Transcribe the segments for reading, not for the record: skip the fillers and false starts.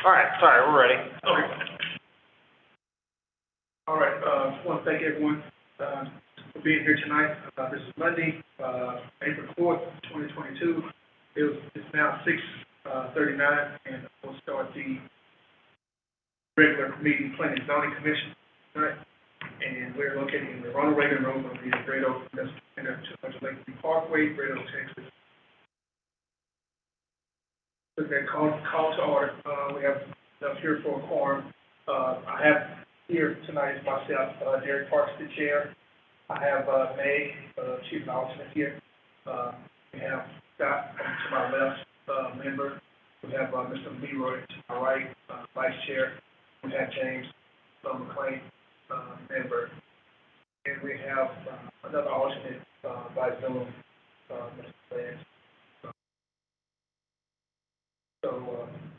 All right, sorry, we're ready. Okay. All right, just want to thank everyone, for being here tonight. This is Monday, April 4th, 2022. It's now 6:39, and we'll start the regular meeting, Planning and Zoning Commission, tonight. And we're located in the Ronald Reagan Road, on the Great Oak, Center, 200 Lakeview Parkway, Great Oak, Texas. With that call to order, we have up here for a quorum. I have here tonight is myself, Derek Parks, the chair. I have Meg, she's an alternate here. We have Scott to my left, member. We have Mr. Leroy to my right, vice chair. We have James McLean, member. And we have another alternate by Zoom, Mr. Lance. So,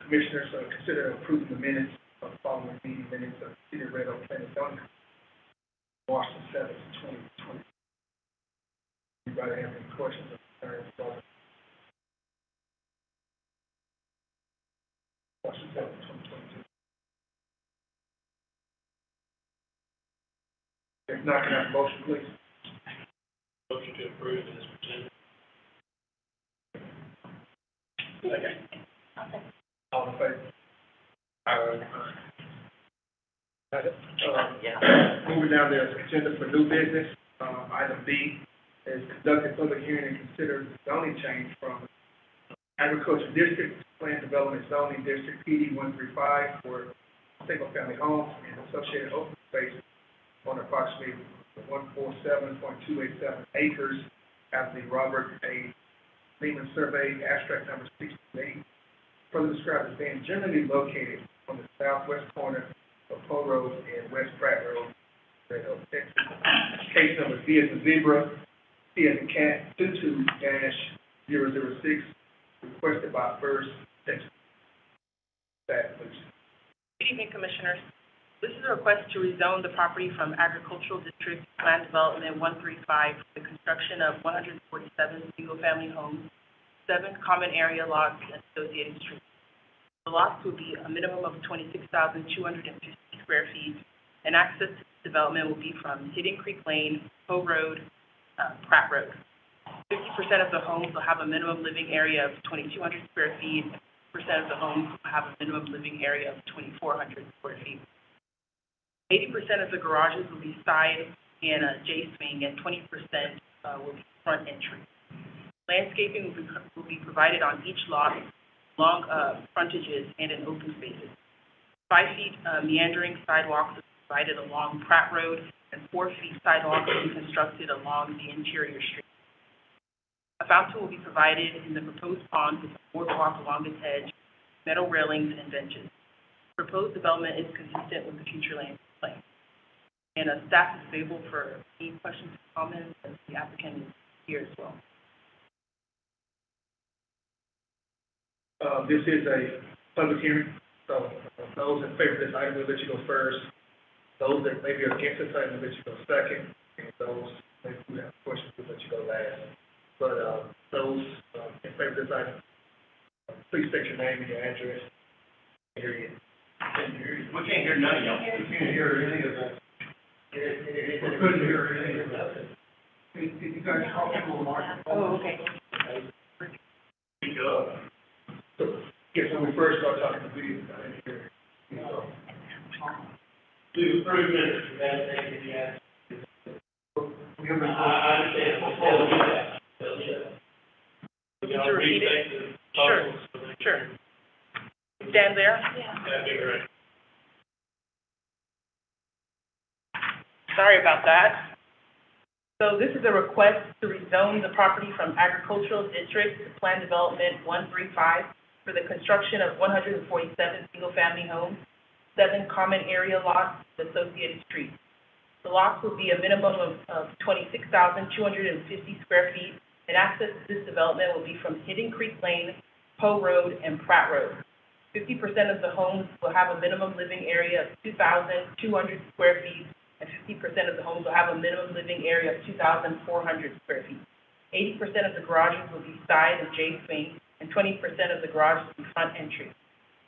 commissioners, consider approving the minutes of the following meeting minutes of City of Red Oak Planning and Zoning, March 7th, 2020. Anybody have any questions or concerns about March 7th, 2022? If not, can I have a motion, please? Motion to approve as presented. Second. All in favor? Moving down the agenda for new business, item B is conduct a public hearing and consider zoning change from agricultural district to plan development zoning district PD 135 for single-family homes and associated open space on approximately 147.287 acres as the Robert A. Lehman Survey, abstract number 68, further described as being generally located on the southwest corner of Poe Road and West Pratt Road, Red Oak, Texas. Case number C as in zebra, C as in cat, 22-006, requested by First Texas. Please. Good evening, Commissioners. This is a request to rezone the property from Agricultural District Plan Development 135 for the construction of 147 single-family homes, 7 common area lots, and associated streets. The lots will be a minimum of 26,250 square feet, and access to the development will be from Hidden Creek Lane, Poe Road, Pratt Road. 50% of the homes will have a minimum living area of 2,200 square feet, and 50% of the homes will have a minimum living area of 2,400 square feet. 80% of the garages will be side and J-swing, and 20% will be front entry. Landscaping will be provided on each lot, along frontages and in open spaces. 5 feet meandering sidewalks are provided along Pratt Road, and 4 feet sidewalks will be constructed along the interior street. A fountain will be provided in the proposed pond with a boardwalk along its edge, metal railings, and benches. Proposed development is consistent with the future land plan. And staff is available for any questions or comments, as the applicant is here as well. This is a public hearing, so those in favor of this item, we'll let you go first. Those that maybe are against this item, we'll let you go second. And those that who have questions, we'll let you go last. But those in favor of this item, please state your name and your address. Hear you. We can't hear none of y'all. We can't hear any of that. We couldn't hear any of that. Did you guys talk to the market? Oh, okay. Speak up. Yes, when we first started talking to video, I didn't hear. Do 3 minutes, and then you ask. I understand. They'll do that. They'll do that. Would you repeat it? Sure. Sure. Stand there? Yeah. That'd be great. Sorry about that. So this is a request to rezone the property from Agricultural District to Plan Development 135 for the construction of 147 single-family homes, 7 common area lots, and associated streets. The lots will be a minimum of 26,250 square feet, and access to this development will be from Hidden Creek Lane, Poe Road, and Pratt Road. 50% of the homes will have a minimum living area of 2,200 square feet, and 50% of the homes will have a minimum living area of 2,400 square feet. 80% of the garages will be side and J-swing, and 20% of the garage will be front entry.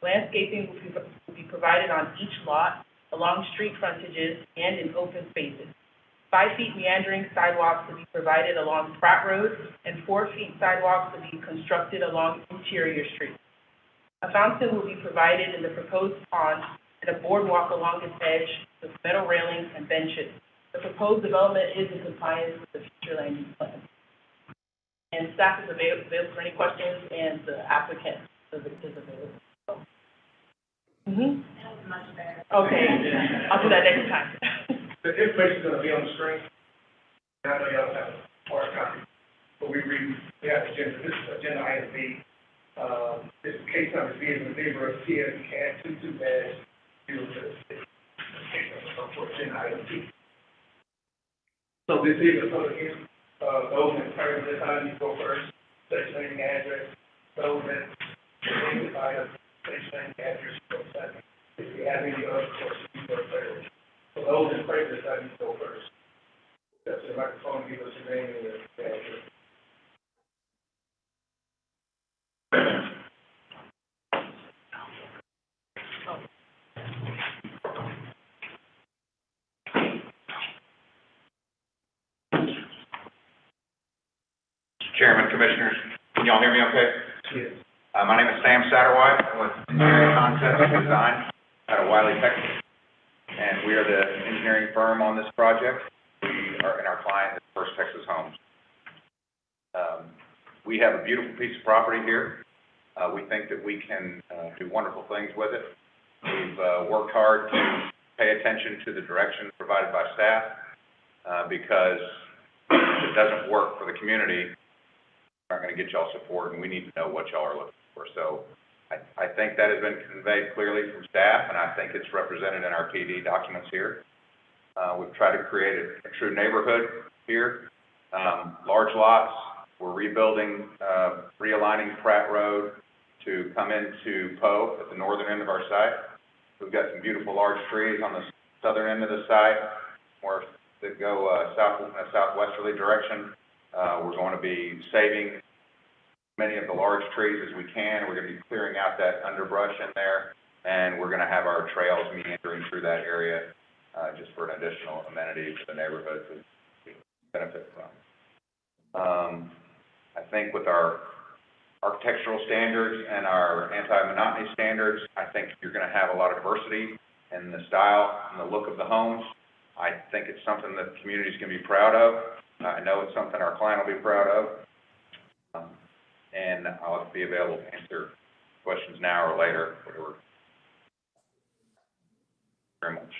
Landscaping will be provided on each lot, along street frontages, and in open spaces. 5 feet meandering sidewalks will be provided along Pratt Road, and 4 feet sidewalks will be constructed along interior streets. A fountain will be provided in the proposed pond, and a boardwalk along its edge with metal railings and benches. The proposed development is in compliance with the future land use plan. And staff is available for any questions, and the applicant is available. Mm-hmm. That was much better. Okay, I'll do that next time. The information's gonna be on the screen. I know y'all have a hard copy, but we have agenda, this is agenda item B. This is case number B in the favor of TS CAD 22-06. Case number for agenda item B. So this is a public hearing, those in favor of this item, you go first, state your name and address. Those that, this item, state your name and address, you go second. If you have any other questions, you go third. So those in favor of this item, you go first. Step to the microphone, give us your name and your address. Chairman, Commissioners, can y'all hear me okay? Yes. My name is Sam Satterwhite. I'm with Engineering Concepts and Design out of Wiley, Texas. And we are the engineering firm on this project. And our client is First Texas Homes. We have a beautiful piece of property here. We think that we can do wonderful things with it. We've worked hard to pay attention to the direction provided by staff because if it doesn't work for the community, we're not going to get y'all support, and we need to know what y'all are looking for. So I think that has been conveyed clearly from staff, and I think it's represented in our PD documents here. We've tried to create a true neighborhood here. Large lots. We're rebuilding, realigning Pratt Road to come into Poe at the northern end of our site. We've got some beautiful large trees on the southern end of the site, where that go southwesterly direction. We're going to be saving many of the large trees as we can. We're going to be clearing out that underbrush in there, and we're going to have our trails meandering through that area just for an additional amenity for the neighborhood to benefit from. I think with our architectural standards and our anti-monotony standards, I think you're going to have a lot of diversity in the style and the look of the homes. I think it's something that the community's going to be proud of. I know it's something our client will be proud of. And I'll be available to answer questions now or later, whatever. Very much.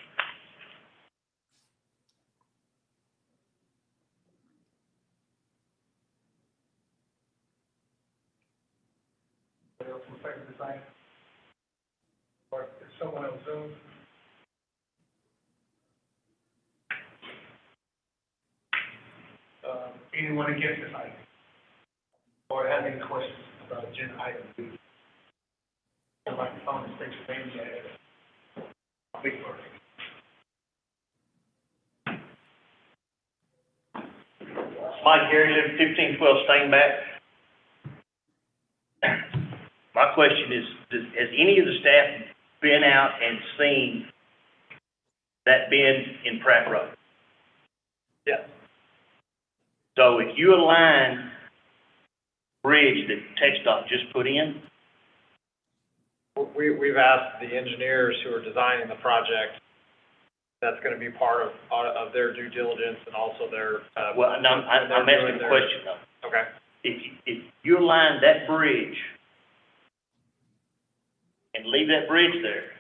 What else will favor this item? Or is someone on Zoom? Anyone against this item? Or have any questions about agenda item B? The microphone is state your name and address. Big word. Mike Gary, live 1512 Stainback. My question is, has any of the staff been out and seen that bend in Pratt Road? Yeah. So if you align bridge that TxDOT just put in, We've asked the engineers who are designing the project, that's going to be part of their due diligence and also their, well, I'm asking a question though. Okay. If you align that bridge and leave that bridge there,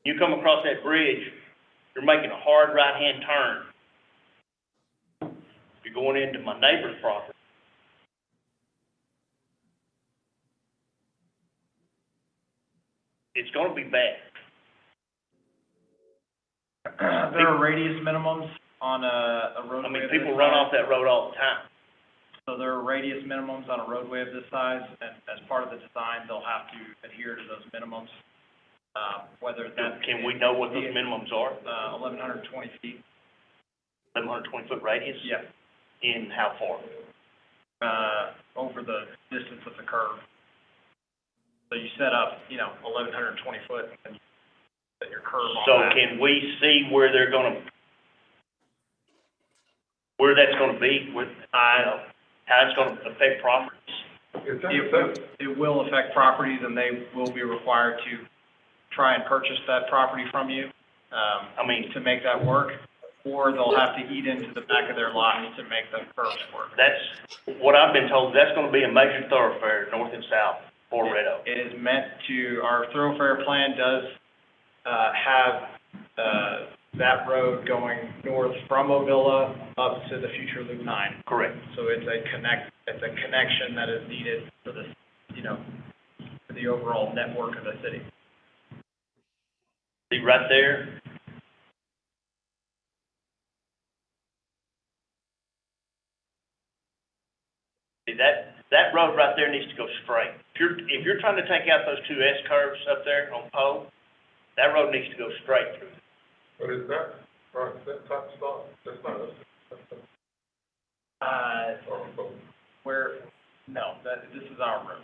you come across that bridge, you're making a hard right-hand turn. You're going into my neighbor's property. It's going to be bad. There are radius minimums on a roadway. I mean, of this people run size. off that road all the time. So there are radius minimums on a roadway of this size, and as part of the design, they'll have to adhere to those minimums. Whether that Can we know what those minimums are? 1,120 feet. 1,120 foot radius? Yeah. In how far? Over the distance of the curve. So you set up, 1,120 foot and set your curve on So that. can we see where that's gonna be, how it's gonna affect properties? It will affect properties, and they will be required to try and purchase that property from you, to make that work, or they'll have to eat into the back of their lots to make the curves work. That's what I've been told, that's gonna be a major thoroughfare, north and south, for Red Oak. It is meant to, our thoroughfare plan does, have, that road going north from Ovilla up to the future Loop 9. Correct. So it's a connection that is needed for the, for the overall network of the city. See, right there, see, that road right there needs to go straight. If you're trying to take out those two S curves up there on Poe, that road needs to go straight through. But is that, right, that top spot, that's not us, This is our road.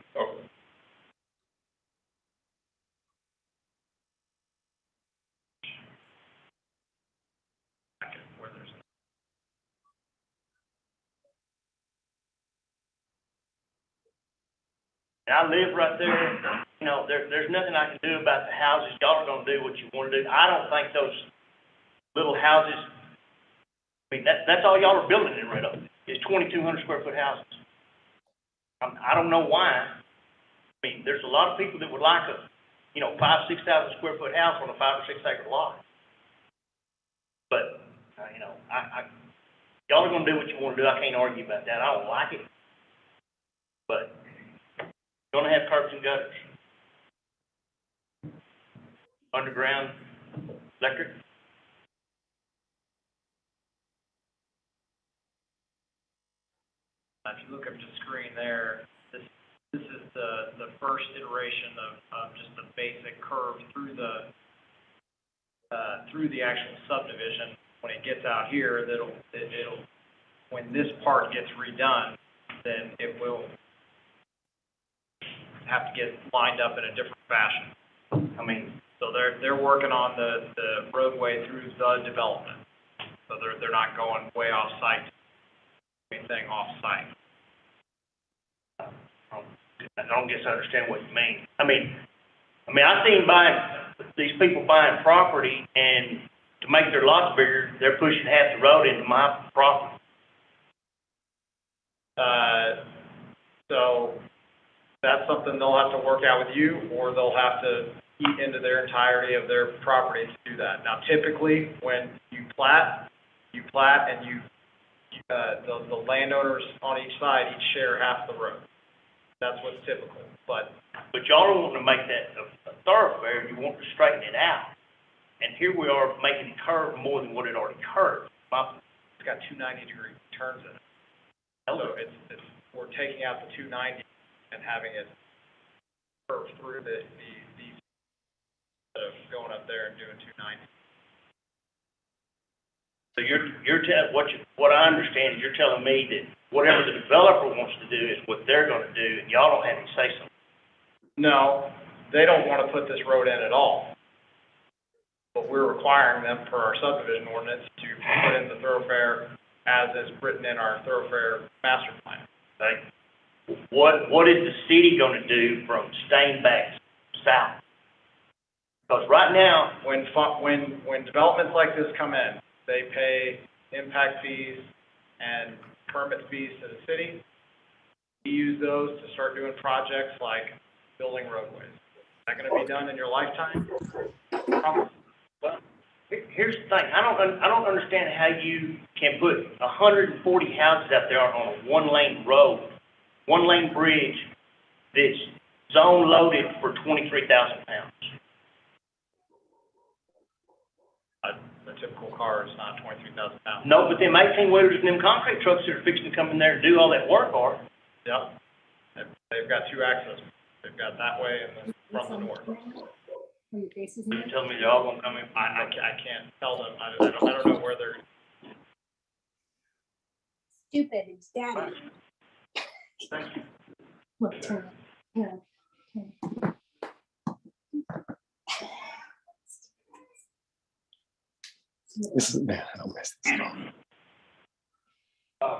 okay. Where there's And I live right there, there's nothing I can do about the houses. Y'all are gonna do what you wanna do. I don't think those little houses, that's all y'all are building in Red Oak, is 2,200 square foot houses. I don't know why. There's a lot of people that would like a, 5,000-6,000 square foot house on a 5 or 6 acre lot. But, y'all are gonna do what you wanna do. I can't argue about that. I don't like it. But, you're gonna have curbs and gutters. Underground electric. If you look up the screen there, this is the first iteration of just the basic curve through the actual subdivision. When it gets out here, it'll when this part gets redone, then it will have to get lined up in a different fashion. So they're working on the roadway through the development. So they're not going way off site, anything off site. I don't guess I understand what you mean. I seen these people buying property, and to make their lots bigger, they're pushing half the road into my property. So that's something they'll have to work out with you, or they'll have to eat into their entirety of their property to do that. Now, typically, when you plat, and the landowners on each side each share half the road. That's what's typical, but y'all are wanting to make that a thoroughfare, you want to straighten it out. And here we are making it curve more than what it already curved. it's got two 90-degree turns in it. So we're taking out the 290 and having it curve through these instead of going up there and doing 290. So what I understand is you're telling me that whatever the developer wants to do is what they're gonna do, and y'all don't have any say so. No, they don't want to put this road in at all. But we're requiring them per our subdivision ordinance to put in the thoroughfare as is written in our thoroughfare master plan. Okay? What is the city gonna do from Stain back south? Because right now, When developments like this come in, they pay impact fees and permit fees to the city. We use those to start doing projects like building roadways. Is that gonna be done in your lifetime? Probably. well, here's the thing, I don't understand how you can put 140 houses out there on a one-lane road, one-lane bridge that's zone loaded for 23,000 pounds. A typical car is not 23,000 pounds. No, but them 18-wheelers and them concrete trucks that are fixing to come in there and do all that work are. Yep. They've got two access. They've got that way and then from the north. You telling me they're all gonna come in? I can't tell them. I don't know where they're. Stupid, it's daddy. Thank you. Look, turn, turn, turn. This is, man, I don't mess this up.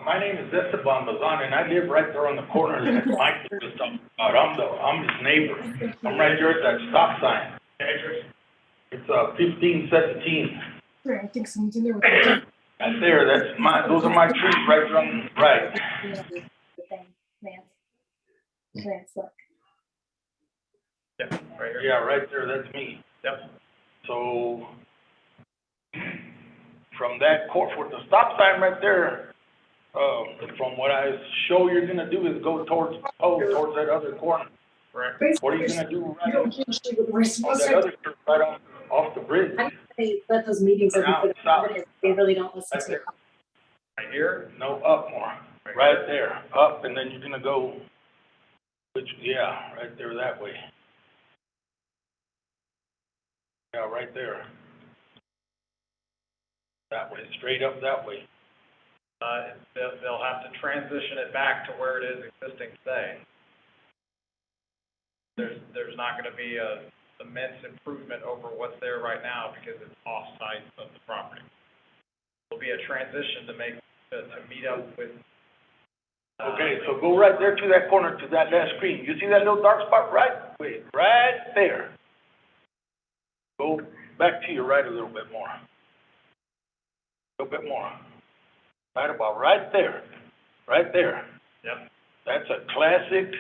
My name is Esteban Bazan, and I live right there on the corner that Mike was just talking about. I'm his neighbor. I'm right there at that stop sign. It's 1517. Sure, I think someone's in there with the Right there, those are my trees right there on the right. thing, Lance, look. Yeah, right here. Yeah, right there, that's me. Yep. So, from that court, for the stop sign right there, from what I show you're gonna do is go towards that other corner. Correct. What are you gonna do You right don't usually what we're on supposed that to. other, right off the bridge? I say let those meetings open for the president. They really don't listen Right to. there. Right here? No, up more, right there, up, and then you're gonna go, right there that way. Yeah, right there. That way, straight up that way. They'll have to transition it back to where it is existing today. There's not gonna be a immense improvement over what's there right now because it's off-site of the property. There'll be a transition to meet up with. Okay, so go right there to that corner, to that last screen. You see that little dark spot right there? Go back to your right a little bit more. A little bit more. Right about right there. Yep. That's a classic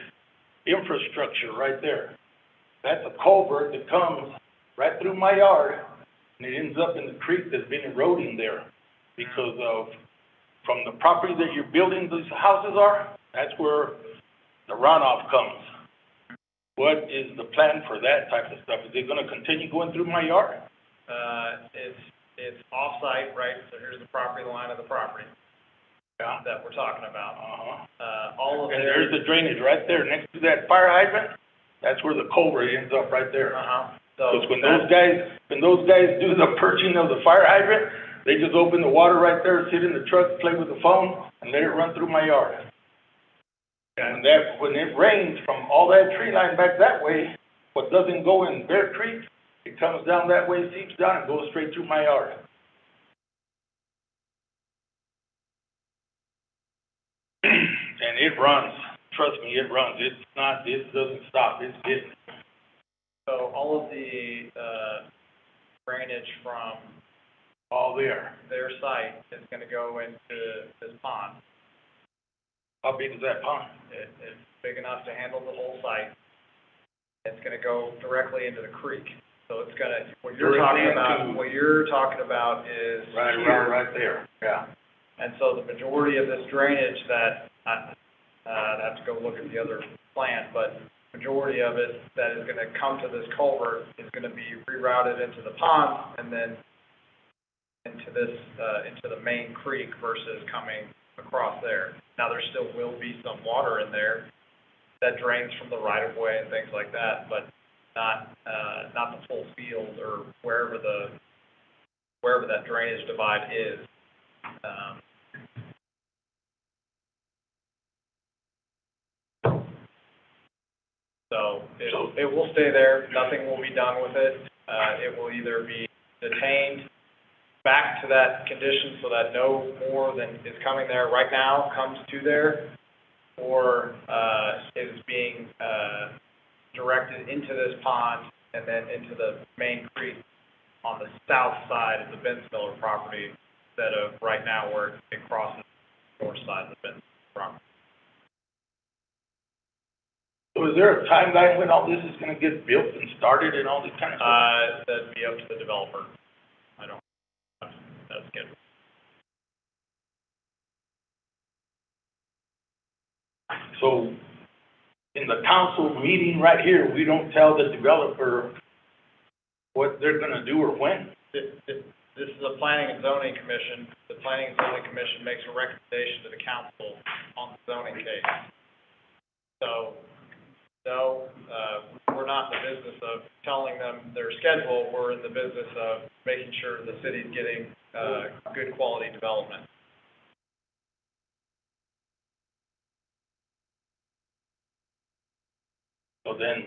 infrastructure right there. That's a culvert that comes right through my yard, and it ends up in the creek that's been eroding there because of, from the property that you're building these houses are, that's where the runoff comes. What is the plan for that type of stuff? Is it gonna continue going through my yard? It's off-site, right? So here's the property line of the property. Yeah. That we're talking about. All of it. And there's the drainage right there next to that fire hydrant. That's where the culvert ends up right there. So Because when those guys do the perching of the fire hydrant, they just open the water right there, sit in the truck, play with the phone, and let it run through my yard. And when it rains from all that tree line back that way, what doesn't go in Bear Creek, it comes down that way, seeps down, and goes straight through my yard. And it runs. Trust me, it runs. It doesn't stop. It's getting. So all of the drainage from all their site is gonna go into this pond. How big is that pond? It's big enough to handle the whole site. It's gonna go directly into the creek. So it's gonna, what you're talking about is Right there, yeah. And so the majority of this drainage that, I'd have to go look at the other plan, but majority of it that is gonna come to this culvert is gonna be rerouted into the pond and then into this, into the main creek versus coming across there. Now, there still will be some water in there that drains from the right of way and things like that, but not the full field or wherever that drainage divide is. So it will stay there. Nothing will be done with it. It will either be detained back to that condition so that no more than is coming there right now comes to there, or is being directed into this pond and then into the main creek on the south side of the Bensmiller property instead of right now where it crosses the north side of the Bensmiller property. So is there a timeline when all this is gonna get built and started and all this kind of stuff? That'd be up to the developer. I don't have that schedule. So in the council meeting right here, we don't tell the developer what they're gonna do or when? This is a planning and zoning commission. The planning and zoning commission makes a recommendation to the council on the zoning case. So, no, we're not in the business of telling them their schedule. We're in the business of making sure the city's getting good quality development. So then,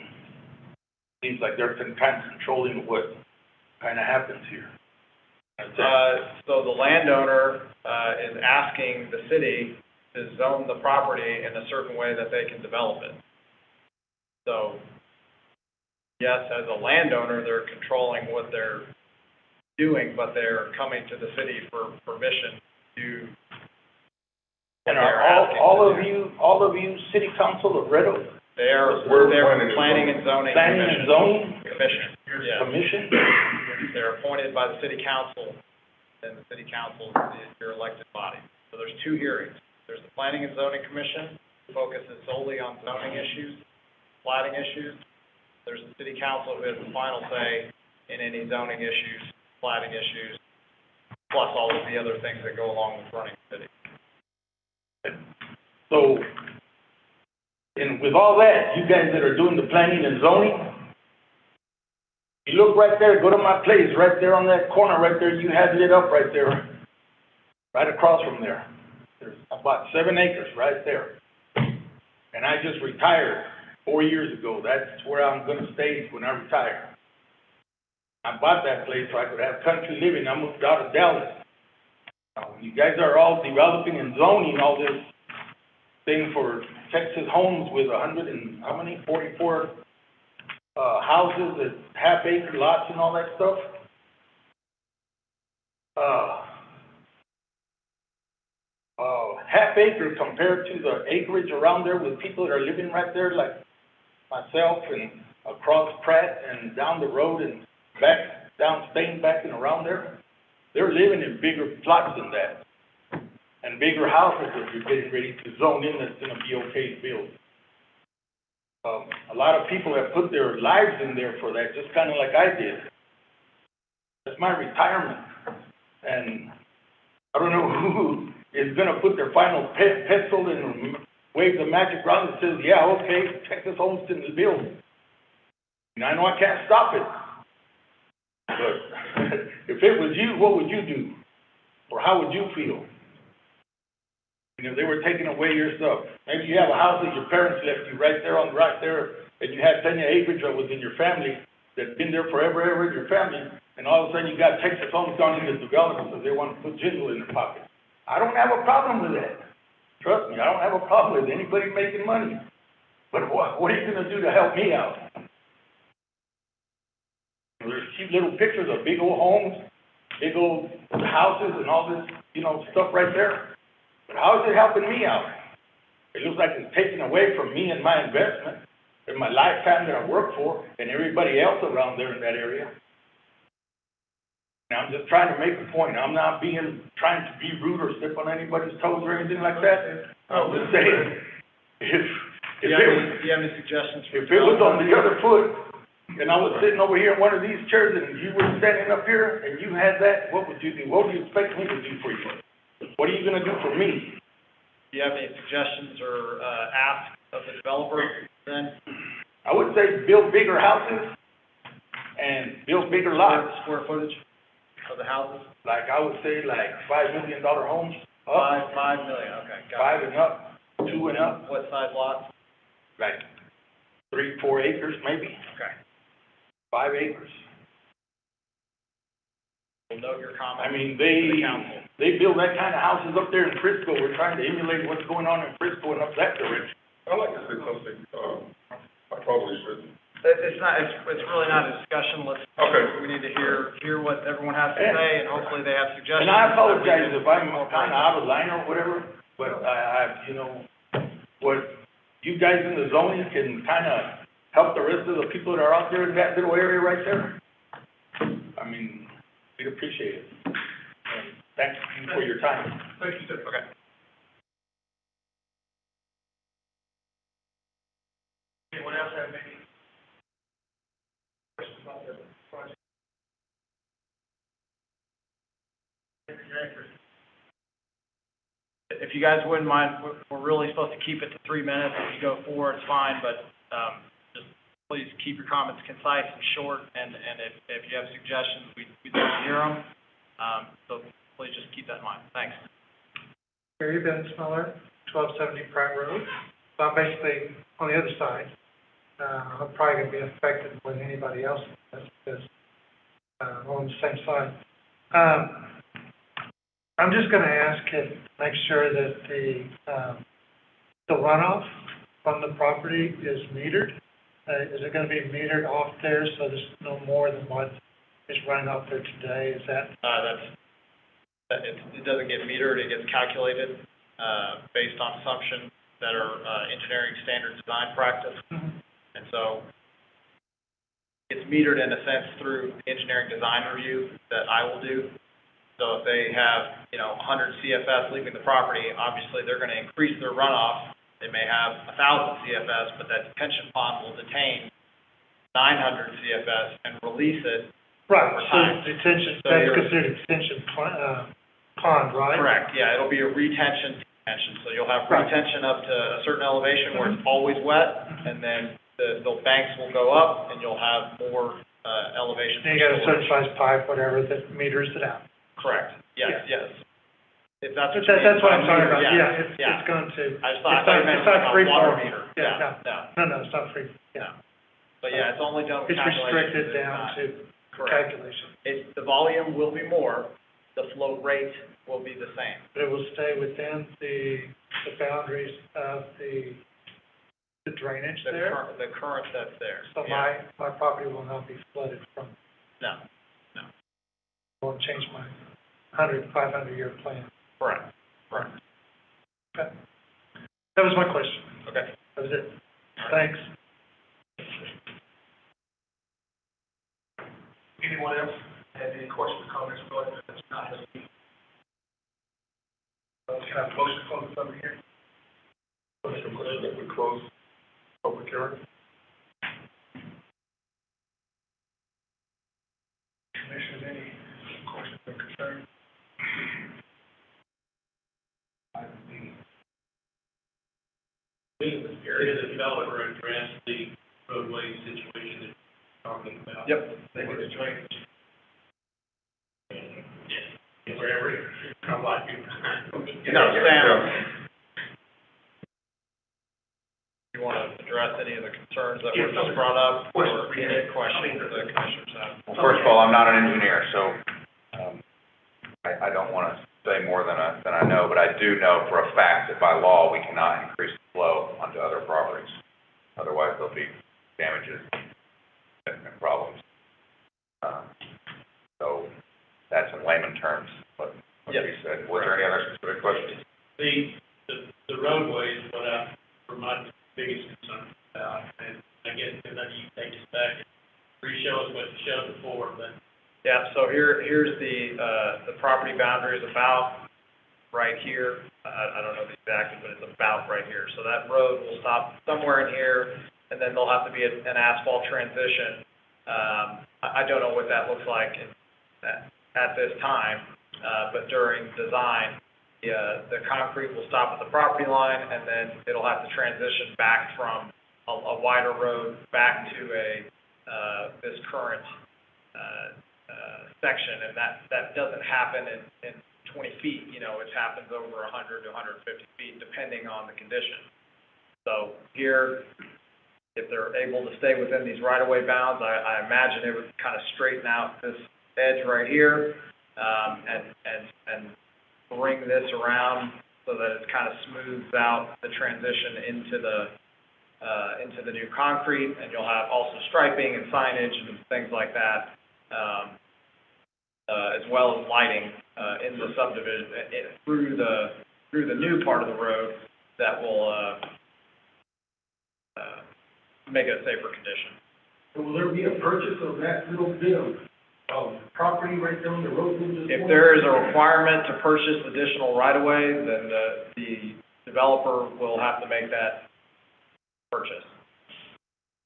seems like they're kind of controlling what kind of happens here. That's it. So the landowner, is asking the city to zone the property in a certain way that they can develop it. So, yes, as a landowner, they're controlling what they're doing, but they're coming to the city for permission to. And they're are asking all to do. of you city council of Red Oak? They're planning and zoning Planning and zoning commission, yes. commission? They're appointed by the city council, and the city council is your elected body. So there's two hearings. There's the planning and zoning commission, focuses solely on zoning issues, plating issues. There's the city council who has the final say in any zoning issues, plating issues, plus all of the other things that go along with running the city. So, and with all that, you guys that are doing the planning and zoning, you look right there, go to my place, right there on that corner right there, you have lit up right there, right across from there. There's about 7 acres right there. And I just retired 4 years ago. That's where I'm gonna stay when I retire. I bought that place so I could have country living. I moved out of Dallas. You guys are all developing and zoning all this thing for Texas homes with 100 and, how many, 44, houses at half-acre lots and all that stuff. Half-acre compared to the acreage around there with people that are living right there, like myself and across Pratt and down the road and back, down Spain, back and around there. They're living in bigger plots than that, and bigger houses that you're getting ready to zone in that's gonna be okay to build. A lot of people have put their lives in there for that, just kinda like I did. That's my retirement, and I don't know who is gonna put their final pencil and wave the magic wand that says, yeah, okay, Texas homes can build. And I know I can't stop it, but if it was you, what would you do? Or how would you feel? You know, they were taking away your stuff. Maybe you have a house that your parents left you right there, and you had plenty of acreage that was in your family, that's been there forever, ever in your family, and all of a sudden you got Texas homes gone into development because they want to put jingle in their pocket. I don't have a problem with that. Trust me, I don't have a problem with anybody making money. But what are you gonna do to help me out? There's cute little pictures of big old homes, big old houses and all this, stuff right there. But how is it helping me out? It looks like it's taking away from me and my investment and my lifetime that I work for and everybody else around there in that area. Now, I'm just trying to make a point. I'm not trying to be rude or step on anybody's toes or anything like that. I'm just saying, Do you have any suggestions for? if it was on the other foot, and I was sitting over here in one of these chairs and you were standing up here and you had that, what would you do? What would you expect me to do for you? What are you gonna do for me? Do you have any suggestions or, ask of the developer then? I would say build bigger houses and build bigger lots. Square footage of the houses? Like, I would say like $5 million homes. $5 million, okay, got it. 5 and up, 2 and up, What size lots? like 3-4 acres maybe, Okay. 5 acres. We'll note your comment. I mean, to the council. they build that kind of houses up there in Frisco. We're trying to emulate what's going on in Frisco and up that direction. I'd like to say something, I probably shouldn't. It's really not a discussion, Okay. we need to hear what everyone has to say, and hopefully they have suggestions. And I that we apologize can if I'm incorporate. kind of out of line or whatever, but what you guys in the zoning can kind of help the rest of the people that are out there in that little area right there. I mean, we'd appreciate it. And thank you for your time. Thank you, sir. Okay. Anyone else have any questions about the project? If you guys wouldn't mind, we're really supposed to keep it to 3 minutes. If you go 4, it's fine, but, just please keep your comments concise and short, and if you have suggestions, we'd like to hear them. So please just keep that in mind. Thanks. Gary Bensmiller, 1270 Pratt Road. So I'm basically on the other side. I'm probably going to be affected with anybody else, because I'm on the same side. I'm just gonna ask and make sure that the runoff from the property is metered. Is it gonna be metered off there, so there's no more than what is running off there today? Is that? It doesn't get metered, it gets calculated, based on assumptions that are, engineering standard design practice. And so it's metered in a sense through the engineering design review that I will do. So if they have, 100 CFS leaving the property, obviously they're gonna increase their runoff. They may have 1,000 CFS, but that detention pond will detain 900 CFS and release it. Right, over so time. detention, So that's you're- considered extension pond, right? Correct, yeah, it'll be a retention detention, so you'll have Right. retention up to a certain elevation where it's always wet, and then the banks will go up, and you'll have more, elevation. And you got a certain size pipe, whatever, that meters it out. Correct, yes, yes. If that's what you That's mean what by I'm talking meter, about, yeah, it's yeah. going to. I thought you meant It's not like a free water flowing. meter, Yeah, no, no, it's not free, yeah. but yeah, it's only done with It's calculations. restricted It's down not- to Correct. calculation. The volume will be more, the flow rate will be the same. But it will stay within the boundaries of the drainage The there. current that's there. So Yeah. my property will not be flooded from, No, I won't change my 500-year plan. correct, Okay. That was my question. okay. That was it. Thanks. Anyone else have any questions, comments, regarding this? Not has any. Can I have a motion to close the public hearing? Motion that we close public hearing. Commissioners, any questions or concerns? Item B. Did the developer address the roadway situation that you're talking about? Yep. They were the drainage. Yes, wherever, kind of like you. No, Sam. You want to address any of the concerns that were just brought up, or any questions the commissioners have? Well, first of all, I'm not an engineer, so, I don't want to say more than I know, but I do know for a fact that by law, we cannot increase the flow onto other properties. Otherwise, there'll be damages and problems. So that's in layman terms, what you said. Was there any other specific questions? The roadway is what for my biggest concern about, and I guess, if you take us back and re-show us what you showed before, but. Yeah, so here's the property boundary is about right here. I don't know exactly, but it's about right here. So that road will stop somewhere in here, and then there'll have to be an asphalt transition. I don't know what that looks like at this time, but during design, the concrete will stop at the property line, and then it'll have to transition back from a wider road back to this current section, and that doesn't happen in 20 feet, it happens over 100 to 150 feet, depending on the condition. So here, if they're able to stay within these right-of-way bounds, I imagine it would kind of straighten out this edge right here, and bring this around so that it kind of smooths out the transition into the new concrete, and you'll have also striping and signage and things like that, as well as lighting in the subdivision through the new part of the road that will make it a safer condition. Will there be a purchase of that little bit of property right there on the road? If there is a requirement to purchase additional right-of-way, then the developer will have to make that purchase.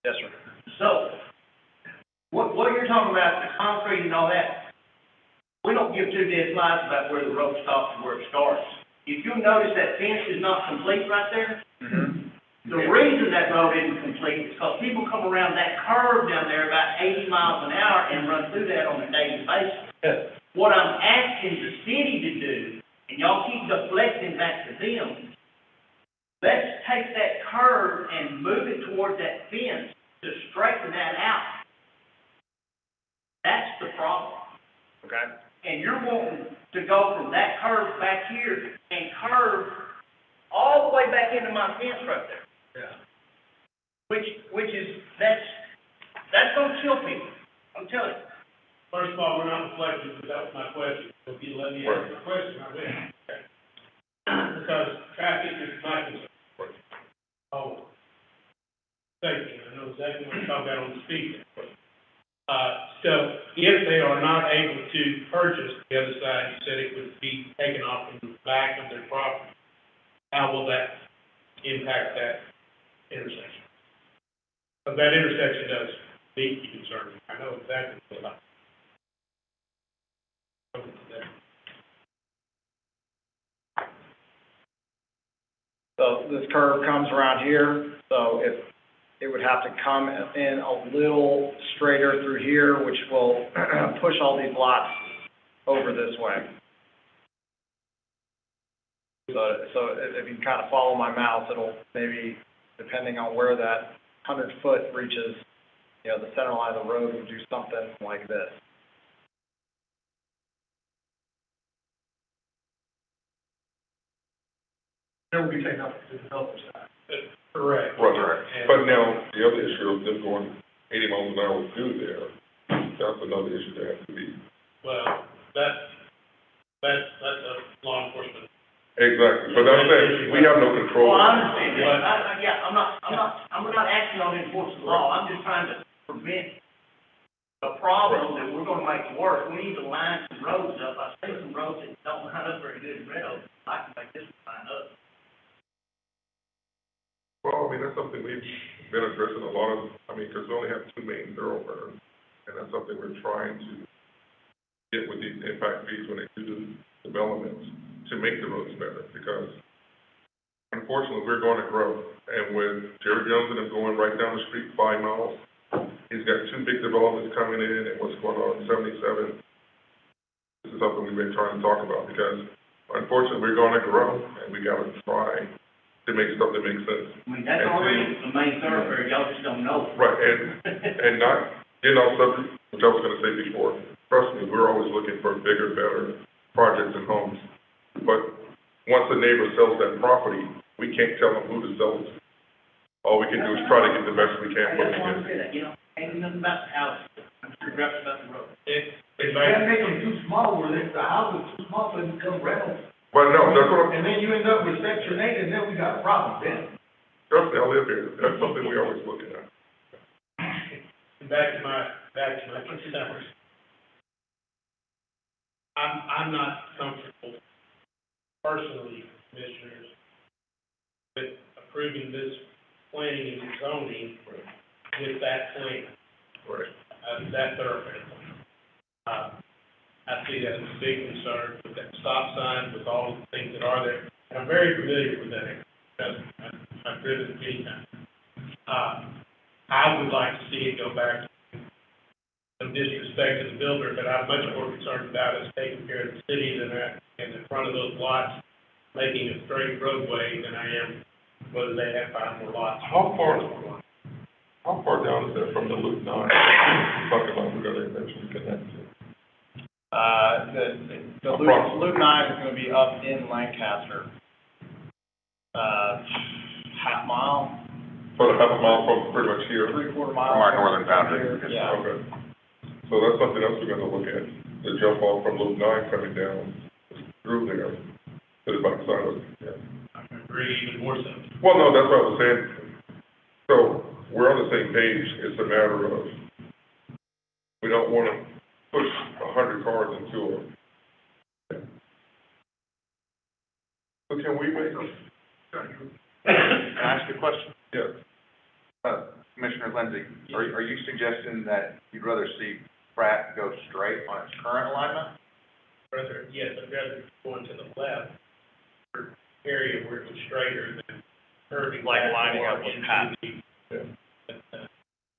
Yes, sir. So, what you're talking about, the concrete and all that, we don't give two dead flies about where the road stops and where it starts. If you notice that fence is not complete right there, the reason that road isn't complete is because people come around that curve down there about 80 miles an hour and run through that on a daily basis. What I'm asking the city to do, and y'all keep deflecting back to them, let's take that curve and move it towards that fence to straighten that out. That's the problem. Okay. and you're wanting to go from that curve back here and curve all the way back into my fence right there. Yeah. Which is, that's gonna kill people, I'm telling you. First of all, we're not reflecting, but that was my question. So if you let me ask the question, I will. Because traffic is my concern. Oh, safety, I know exactly what you're talking about on the speed. So if they are not able to purchase the other side, you said it would be taken off from the back of their property. How will that impact that intersection? But that intersection does need to be concerned. I know exactly what about. So this curve comes around here, so it would have to come in a little straighter through here, which will push all these lots over this way. So if you kind of follow my mouse, it'll maybe, depending on where that 100-foot reaches, you know, the center line of the road would do something like this. There will be taken up to the developer's side. Correct. Right. But now, the other issue of them going 80 miles an hour through there, that's another issue that has to be. Well, that's a law enforcement. Exactly, but I'm saying, we have no control. Well, I understand that, yeah, I'm not acting on enforcing the law, I'm just trying to prevent a problem that we're gonna make worse. We need to line some roads up, I see some roads that don't line up very good in Red Oak, I can make this one line up. Well, I mean, that's something we've been addressing a lot of, because we only have 2 main thoroughfares, and that's something we're trying to get with these impact fees when they do developments, to make the roads better, because unfortunately, we're going to grow. And with Jerry Jones and them going right down the street 5 miles, he's got 2 big developments coming in, and what's going on in 77. This is something we've been trying to talk about, because unfortunately, we're going to grow, and we got to try to make stuff that makes sense. I mean, that's already the main thoroughfare, y'all just don't know. Right, and not getting off subject, which I was gonna say before, trust me, we're always looking for bigger, better projects and homes. But once the neighbor sells that property, we can't tell them who to sell it to. All we can do is try to get the best we can for I just want to them. say that, ain't nothing about the house, I'm sure about the road. If I make them too small, where the house is too small, so it becomes rentals. But no, that's what I'm, And then you end up with Section 8, and then we got a problem then. trust me, I live here, that's something we always looking at. back to my concerns. I'm not comfortable personally, commissioners, with approving this planning and zoning with that plan. Right. That thoroughfare plan. I see that as a big concern with that stop sign, with all the things that are there. And I'm very familiar with that area, because I've driven it many times. I would like to see it go back to some disrespect to the builder, but I'm much more concerned about us taking care of the cities and the front of those lots, making a straight roadway than I am whether they have 5 more lots. How far down is that from the Loop 9? Talking about we're gonna eventually connect to. The Loop 9 is gonna be up in Lancaster. Half mile, So half a mile from pretty much here. 3/4 mile. From our northern boundary. Yeah. Okay. So that's something else we're gonna look at, the jump off from Loop 9 coming down through there to the backside of it, yeah. I agree even more so. Well, no, that's what I was saying. So we're on the same page. It's a matter of, we don't wanna push 100 cars into a. So can we make Can I ask you a question? Yeah. Commissioner Lindsey, are you suggesting that you'd rather see Pratt go straight on its current alignment? Yes, I'd rather go into the left area where it was straighter than curving. Like lining up with Pat.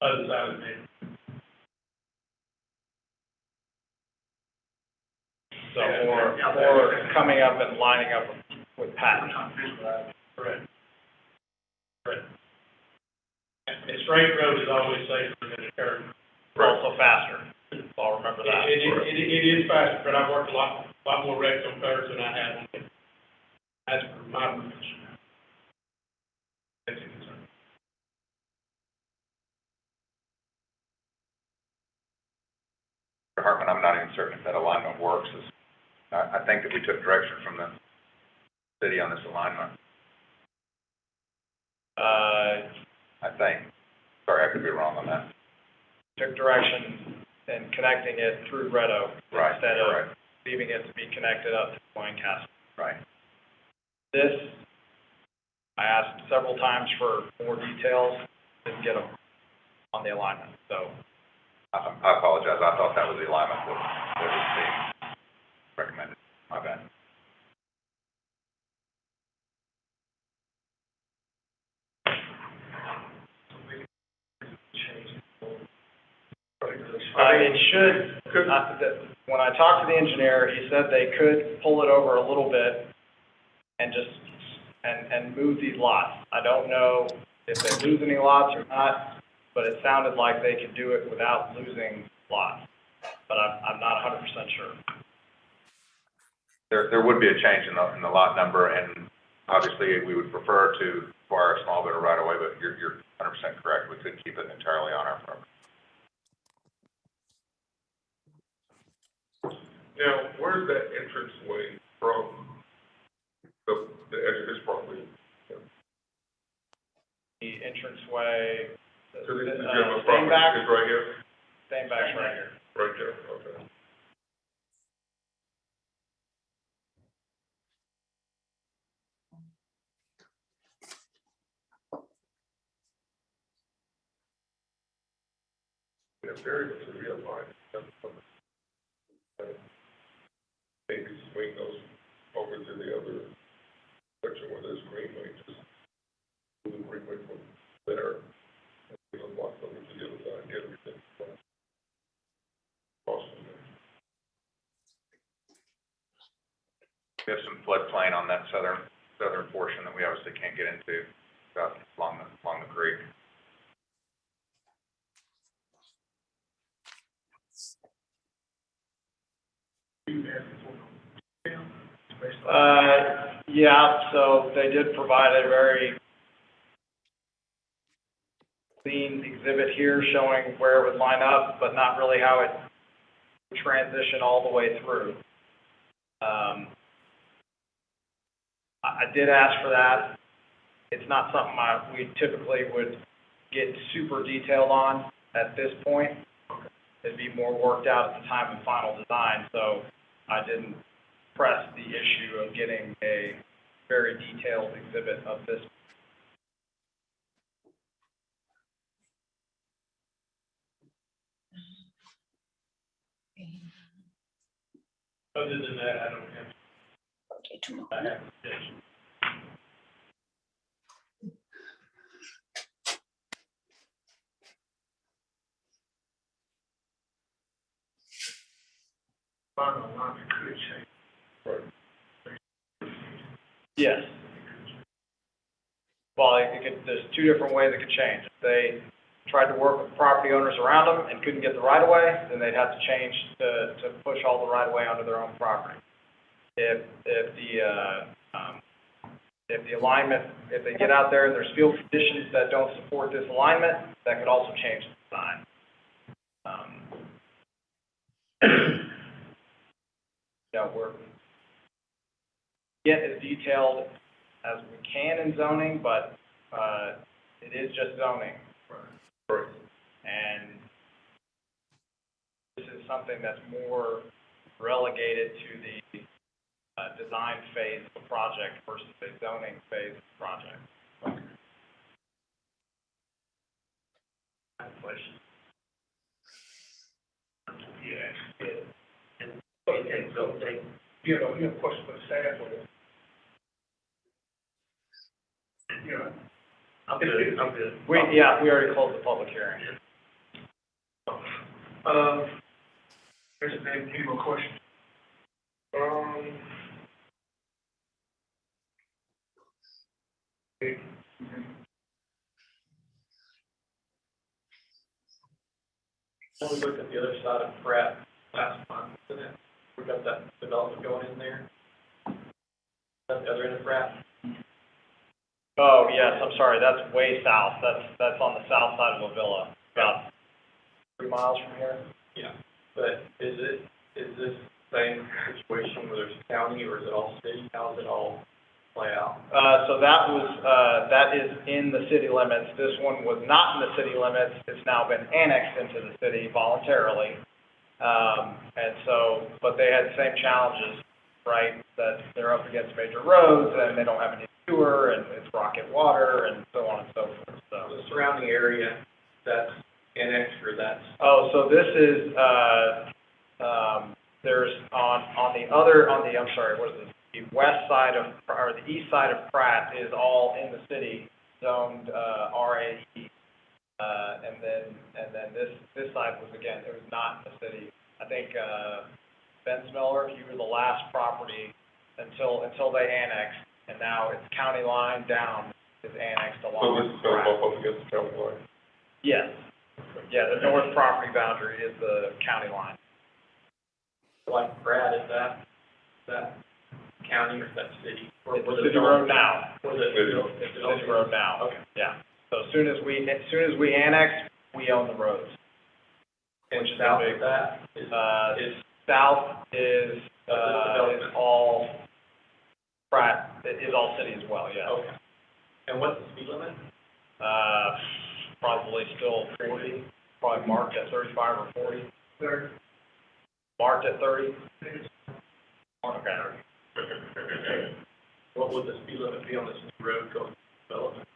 Other side of it. So, or coming up and lining up with Pat. Correct. A straight road is always safer than a curve. Also faster. So I'll remember that. It is faster, but I've worked a lot more wrecks on thirds than I have on fifths. That's my profession. That's it, sir. Mr. Hartman, I'm not even certain if that alignment works. I think that we took direction from the city on this alignment. I think. Sorry, I could be wrong on that. Took direction in connecting it through Red Oak. Right, Instead correct. of leaving it to be connected up to Lancaster. Right. This, I asked several times for more details, didn't get them on the alignment, so. I apologize. I thought that was the alignment that was being recommended. My bad. It should, when I talked to the engineer, he said they could pull it over a little bit and just, and move these lots. I don't know if they lose any lots or not, but it sounded like they could do it without losing lots. But I'm not 100% sure. There would be a change in the lot number, and obviously we would prefer to acquire a small bit of right of way, but you're 100% correct. We could keep it entirely on our property. Now, where's that entrance way from the edge of his property? The entranceway, To the general property Stainback, is right here? Stainback's right here. Right there, okay. Yeah, very much a real line. Maybe swing those over to the other section where there's greenway, just move the greenway from there. And we unlock over to the other side, get everything across from there. We have some floodplain on that southern portion that we obviously can't get into along the creek. Yeah, so they did provide a very clean exhibit here showing where it would line up, but not really how it would transition all the way through. I did ask for that. It's not something we typically would get super detailed on at this point. It'd be more worked out at the time of final design, so I didn't press the issue of getting a very detailed exhibit of this. Other than that, I don't have. I have suggestions. Yes. Well, there's two different ways it could change. If they tried to work with property owners around them and couldn't get the right of way, then they'd have to change to push all the right of way onto their own property. If the alignment, if they get out there and there's field conditions that don't support this alignment, that could also change the design. We're get as detailed as we can in zoning, but it is just zoning. Right. And this is something that's more relegated to the design phase of the project versus the zoning phase of the project. I have a question. Yeah. And so they, You have a question for the staff or? Yeah. I'm good. We already closed the public hearing. There's any more questions? When we looked at the other side of Pratt last month, isn't it? We got that development going in there. That's the other end of Pratt. Oh, yes, I'm sorry, that's way south. That's on the south side of La Villa, about 3 miles from here. Yeah, but is this same situation where there's county or is it all city? How does it all play out? So that is in the city limits. This one was not in the city limits. It's now been annexed into the city voluntarily. And so, but they had the same challenges, right? That they're up against major roads and they don't have any sewer and it's rocket water and so on and so forth, so. The surrounding area, that's annexed or that's? Oh, so this is, there's I'm sorry, what is this? The west side of, or the east side of Pratt is all in the city, zoned, RAE. And then this side was, again, it was not in the city. I think, Ben's Miller, you were the last property until they annexed, and now it's county line down is annexed So along this with is gonna Pratt. bump up against the county line? Yes. Yeah, the north property boundary is the county line. Like Brad, is that county or is that city? Or It's was city it road now. Was it? It's city road now. Okay. Yeah. So as soon as we annex, we own the roads. And Which is south big. of that is South is development. all Pratt, it is all city as well, yeah. Okay. And what's the speed limit? Probably still 40, probably marked at 35 or 40. Third. Marked at 30? Okay. What would the speed limit be on this new road going to development?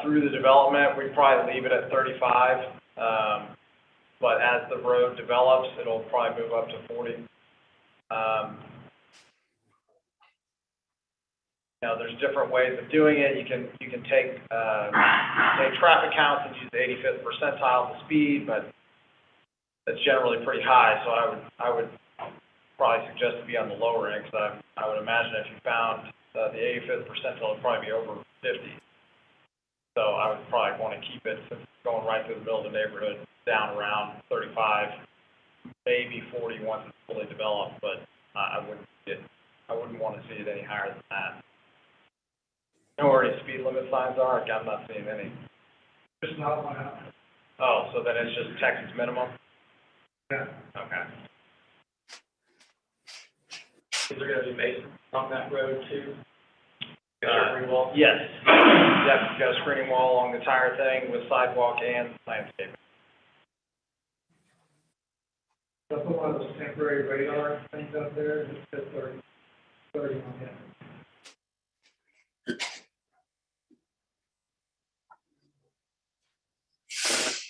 Through the development, we'd probably leave it at 35. But as the road develops, it'll probably move up to 40. Now, there's different ways of doing it. You can take traffic counts and use the 85th percentile of the speed, but that's generally pretty high. So I would probably suggest to be on the lower end, because I would imagine if you found the 85th percentile, it'd probably be over 50. So I would probably want to keep it, since it's going right through the middle of the neighborhood, down around 35, maybe 40 once it's fully developed, but I wouldn't want to see it any higher than that. You know where any speed limit signs are? I'm not seeing any. There's not one out. Oh, so then it's just Texas minimum? Yeah. Okay. Is there gonna be masons on that road too? Screen wall? Yes. Yep, you've got a screening wall along the entire thing with sidewalk and landscaping. They'll put one of those temporary radar things up there, just says 30 on it.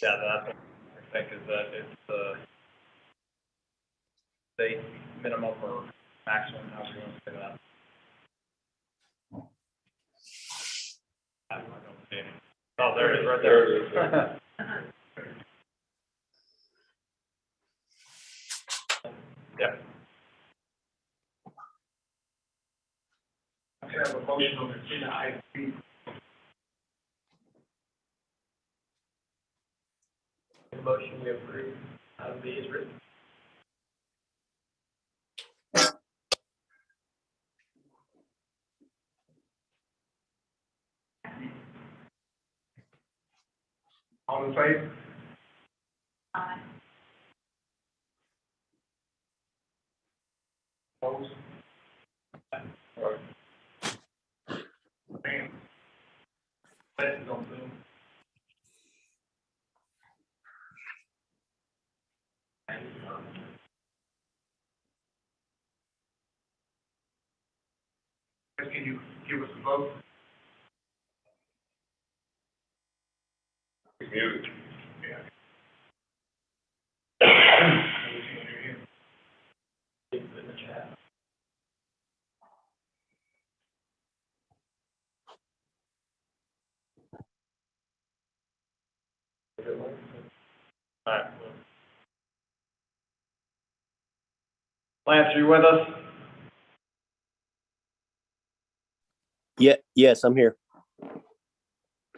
Yeah, that's what I think is that it's the state minimum or maximum, however you want to say that. I don't see any. Oh, there it is, right there. There it is. Yep. I have a motion on agenda item B. The motion we approve, B is written. All in favor? Aye. Opposed? Bam. Passes on Zoom. Can you give us a vote? It's muted. In the chat. All right. Lance, are you with us? Yes, I'm here.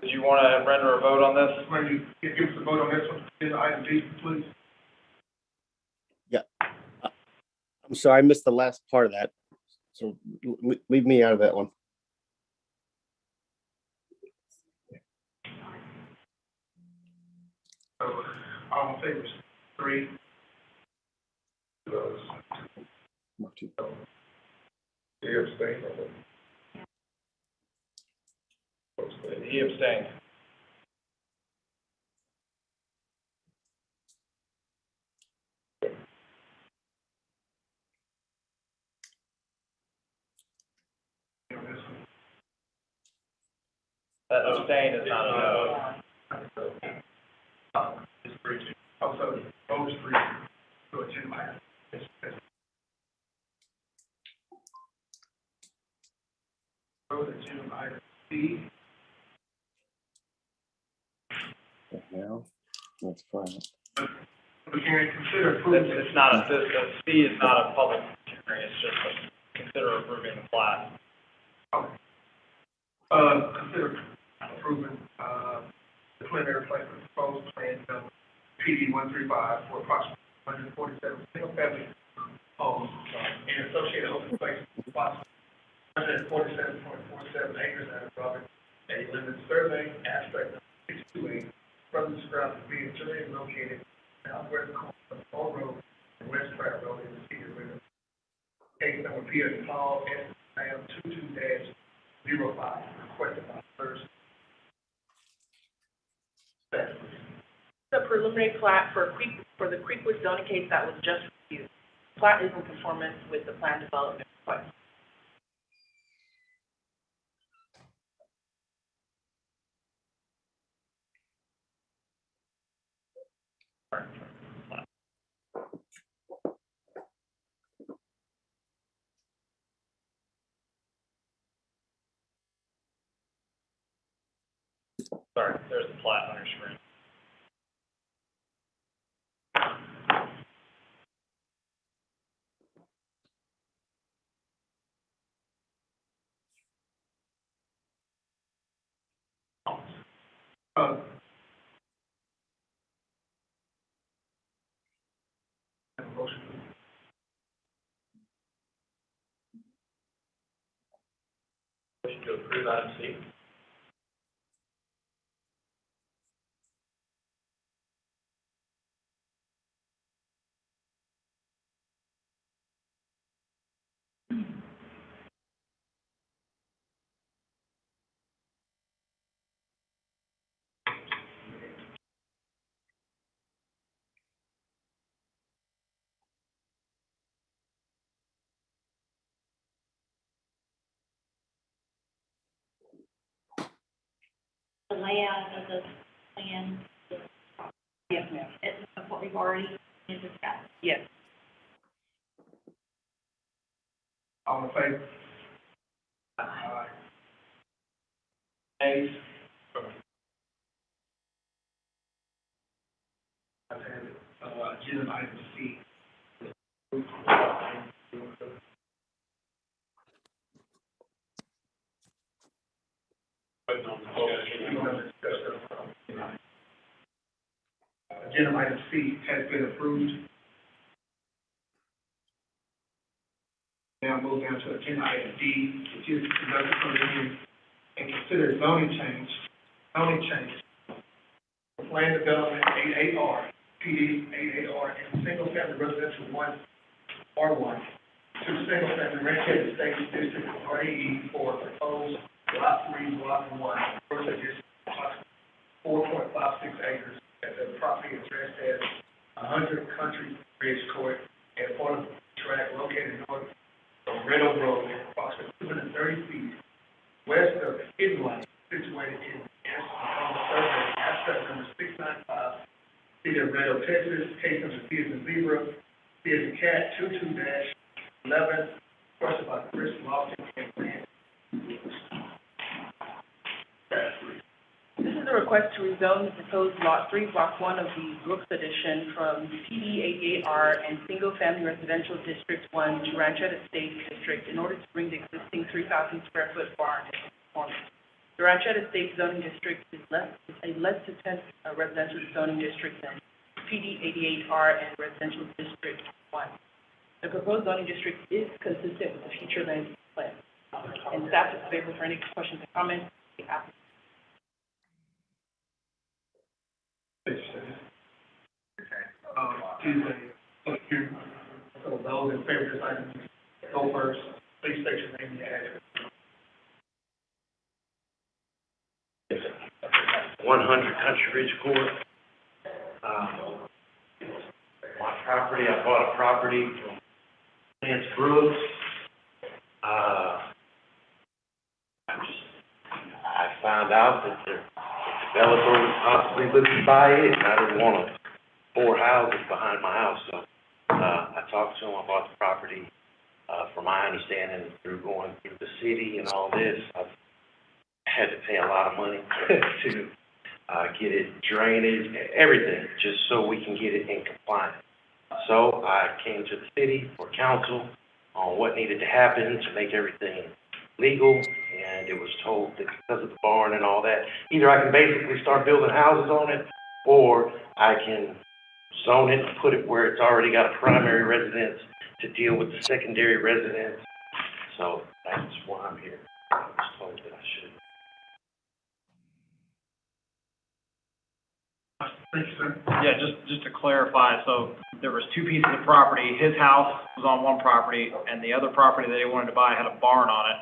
Did you want to render a vote on this? When you give us a vote on this one, agenda item D, please. I'm sorry, I missed the last part of that. So leave me out of that one. So, all in favor, three. Those. He abstained on it. He abstained. That abstain is not a no. It's three, two. Also, vote is three, so agenda item. Vote agenda item C. Now, that's fine. We can consider approving. It's not a, C is not a public hearing, it's just a consider approving the plat. Consider approving, the preliminary plan for proposed plan, PD 135 for approximately 147 single-family homes and associated open space, approximately 147.47 acres at Robert A. Lemon Survey, abstract of 628, further described as being generally located southwest corner of Old Road and West Pratt Road in the city of River. Case number P as Paul S. Sam 22-05, requested by first. The preliminary plat for the Creekwood zoning case that was just reviewed. Plat is in conformance with the plan development request. Sorry, there's the plat on your screen. Motion to approve item C. The layout of the plan, Yes, ma'am. is what we've already discussed. Yes. All in favor? Aye. Ayes? I've had it, agenda item C. Agenda item C has been approved. Now move down to agenda item D, which is conduct a public hearing and consider zoning change. Land development 88R, PD 88R, and single-family residential 1R1 to single-family rental estate district RAE for proposed lot 3, block 1, first edition, 4.56 acres at the property addressed as 100 Country Ridge Court and part of the tract located north of Red Oak Road, approximately 230 feet west of Hidden Lane, situated in survey, abstract number 695, city of Red Oak, Texas, case number C as in zebra, C as in cat, 22-11, requested by Chris Lofton and Grant. This is a request to rezone the proposed Lot 3, Block 1 of the Brooks Addition from PD 88R and Single Family Residential District 1 to Ranchette Estate District in order to bring the existing 3,000 square foot barn into conformance. The Ranchette Estates zoning district is a less intense residential zoning district than PD 88R and residential district 1. The proposed zoning district is consistent with the future land use plan. And staff is available for any questions and comments. The applicant. Tuesday, so those in favor, this item, go first, please state your name and your address. 100 Country Ridge Court. My property, I bought a property from Lance Brooks. I found out that the developer was possibly looking to buy it, and I didn't want 4 houses behind my house, so, I talked to him, I bought the property. From my understanding, through going through the city and all this, I've had to pay a lot of money to, get it drainage, everything, just so we can get it in compliance. So I came to the city for counsel on what needed to happen to make everything legal, and it was told that because of the barn and all that, either I can basically start building houses on it, or I can zone it and put it where it's already got a primary residence to deal with the secondary residence. So that's why I'm here. I was told that I should. Thank you, sir. Yeah, just to clarify, so there was 2 pieces of property. His house was on one property, and the other property that he wanted to buy had a barn on it.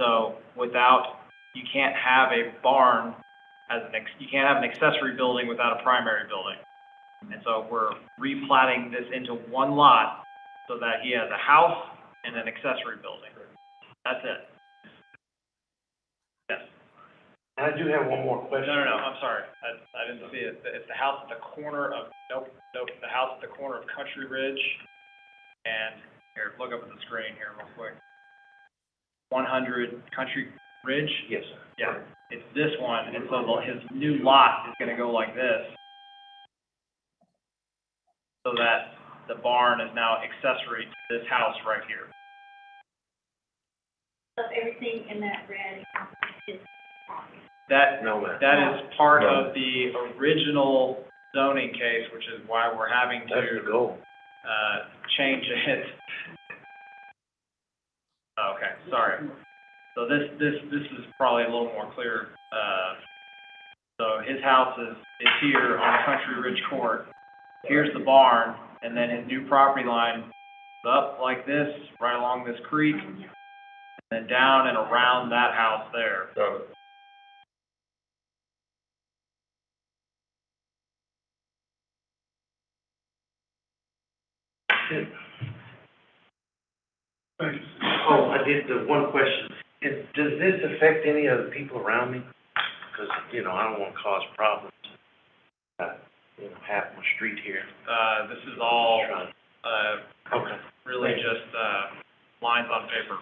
So you can't have a barn you can't have an accessory building without a primary building. And so we're replatting this into one lot so that he has a house and an accessory building. That's it. Yes. And I do have one more question. No, I'm sorry. I didn't see it. It's the house at the corner of, nope, the house at the corner of Country Ridge. And here, look up at the screen here real quick. 100 Country Ridge? Yes, sir. Yeah, it's this one, and so his new lot is gonna go like this. So that the barn is now accessory to this house right here. So everything in that red is That No, ma'am. That is part of the original zoning case, which is why we're having That's the to, goal. change it. Okay, sorry. So this is probably a little more clear. So his house is here on Country Ridge Court. Here's the barn, and then his new property line is up like this, right along this creek, and then down and around that house there. Got it. Thank you. Oh, I did the one question. Does this affect any of the people around me? Because, I don't want to cause problems. Half my street here. This is all, Okay. really just, lines on paper.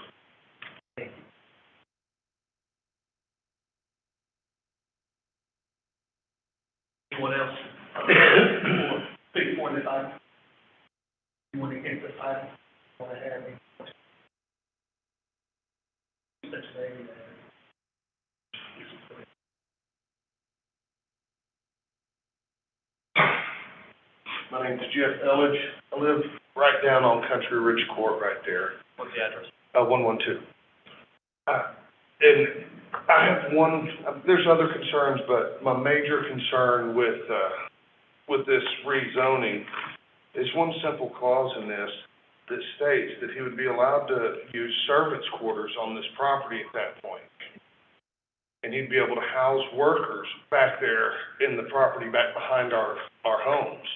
Anyone else? Speak for this item. You want to get this item? Want to have any questions? State your name and address. My name's Jeff Elledge. I live right down on Country Ridge Court right there, What's the address? 112. And I have there's other concerns, but my major concern with this rezoning is one simple clause in this that states that he would be allowed to use servants' quarters on this property at that point. And he'd be able to house workers back there in the property back behind our homes.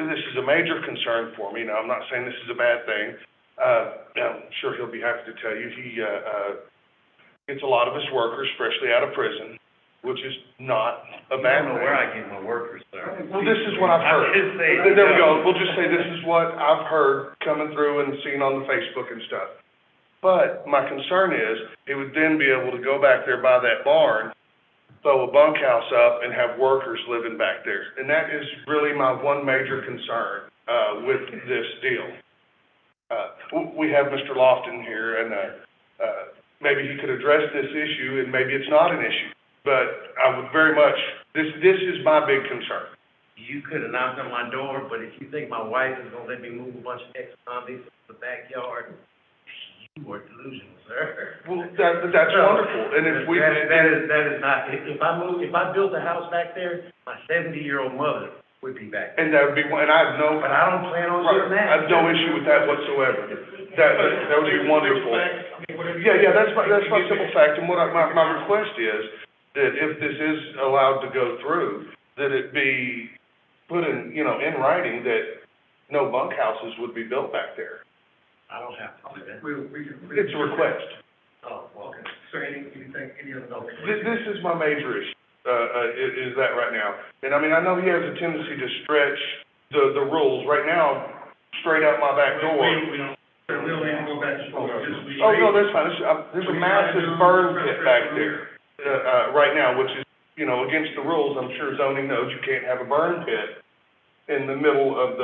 This is a major concern for me. Now, I'm not saying this is a bad thing. I'm sure he'll be happy to tell you he gets a lot of his workers freshly out of prison, which is not a bad thing. I don't know where I get my workers, sir. Well, this is what I've heard. There we go. We'll just say this is what I've heard coming through and seen on the Facebook and stuff. But my concern is, he would then be able to go back there by that barn, throw a bunkhouse up, and have workers living back there. And that is really my one major concern, with this deal. We have Mr. Lofton here, and, maybe he could address this issue, and maybe it's not an issue. But I would very much, this is my big concern. You could have knocked on my door, but if you think my wife is gonna let me move a bunch of ex-convicts to the backyard, you are delusional, sir. Well, that's wonderful, and if we. That is not, if I built a house back there, my 70-year-old mother would be back there. And that would be, and I have no. But I don't plan on doing that. I have no issue with that whatsoever. That would be wonderful. Yeah, that's my simple fact, and what my request is, that if this is allowed to go through, that it be put in, in writing that no bunkhouses would be built back there. I don't have to do that. It's a request. Oh, well, okay. So any other notes? This is my major issue, is that right now. And I mean, I know he has a tendency to stretch the rules. Right now, straight out my back door. We don't need to go back and forth. Oh, no, that's fine. There's a massive burn pit back there, right now, which is, against the rules. I'm sure zoning knows you can't have a burn pit in the middle of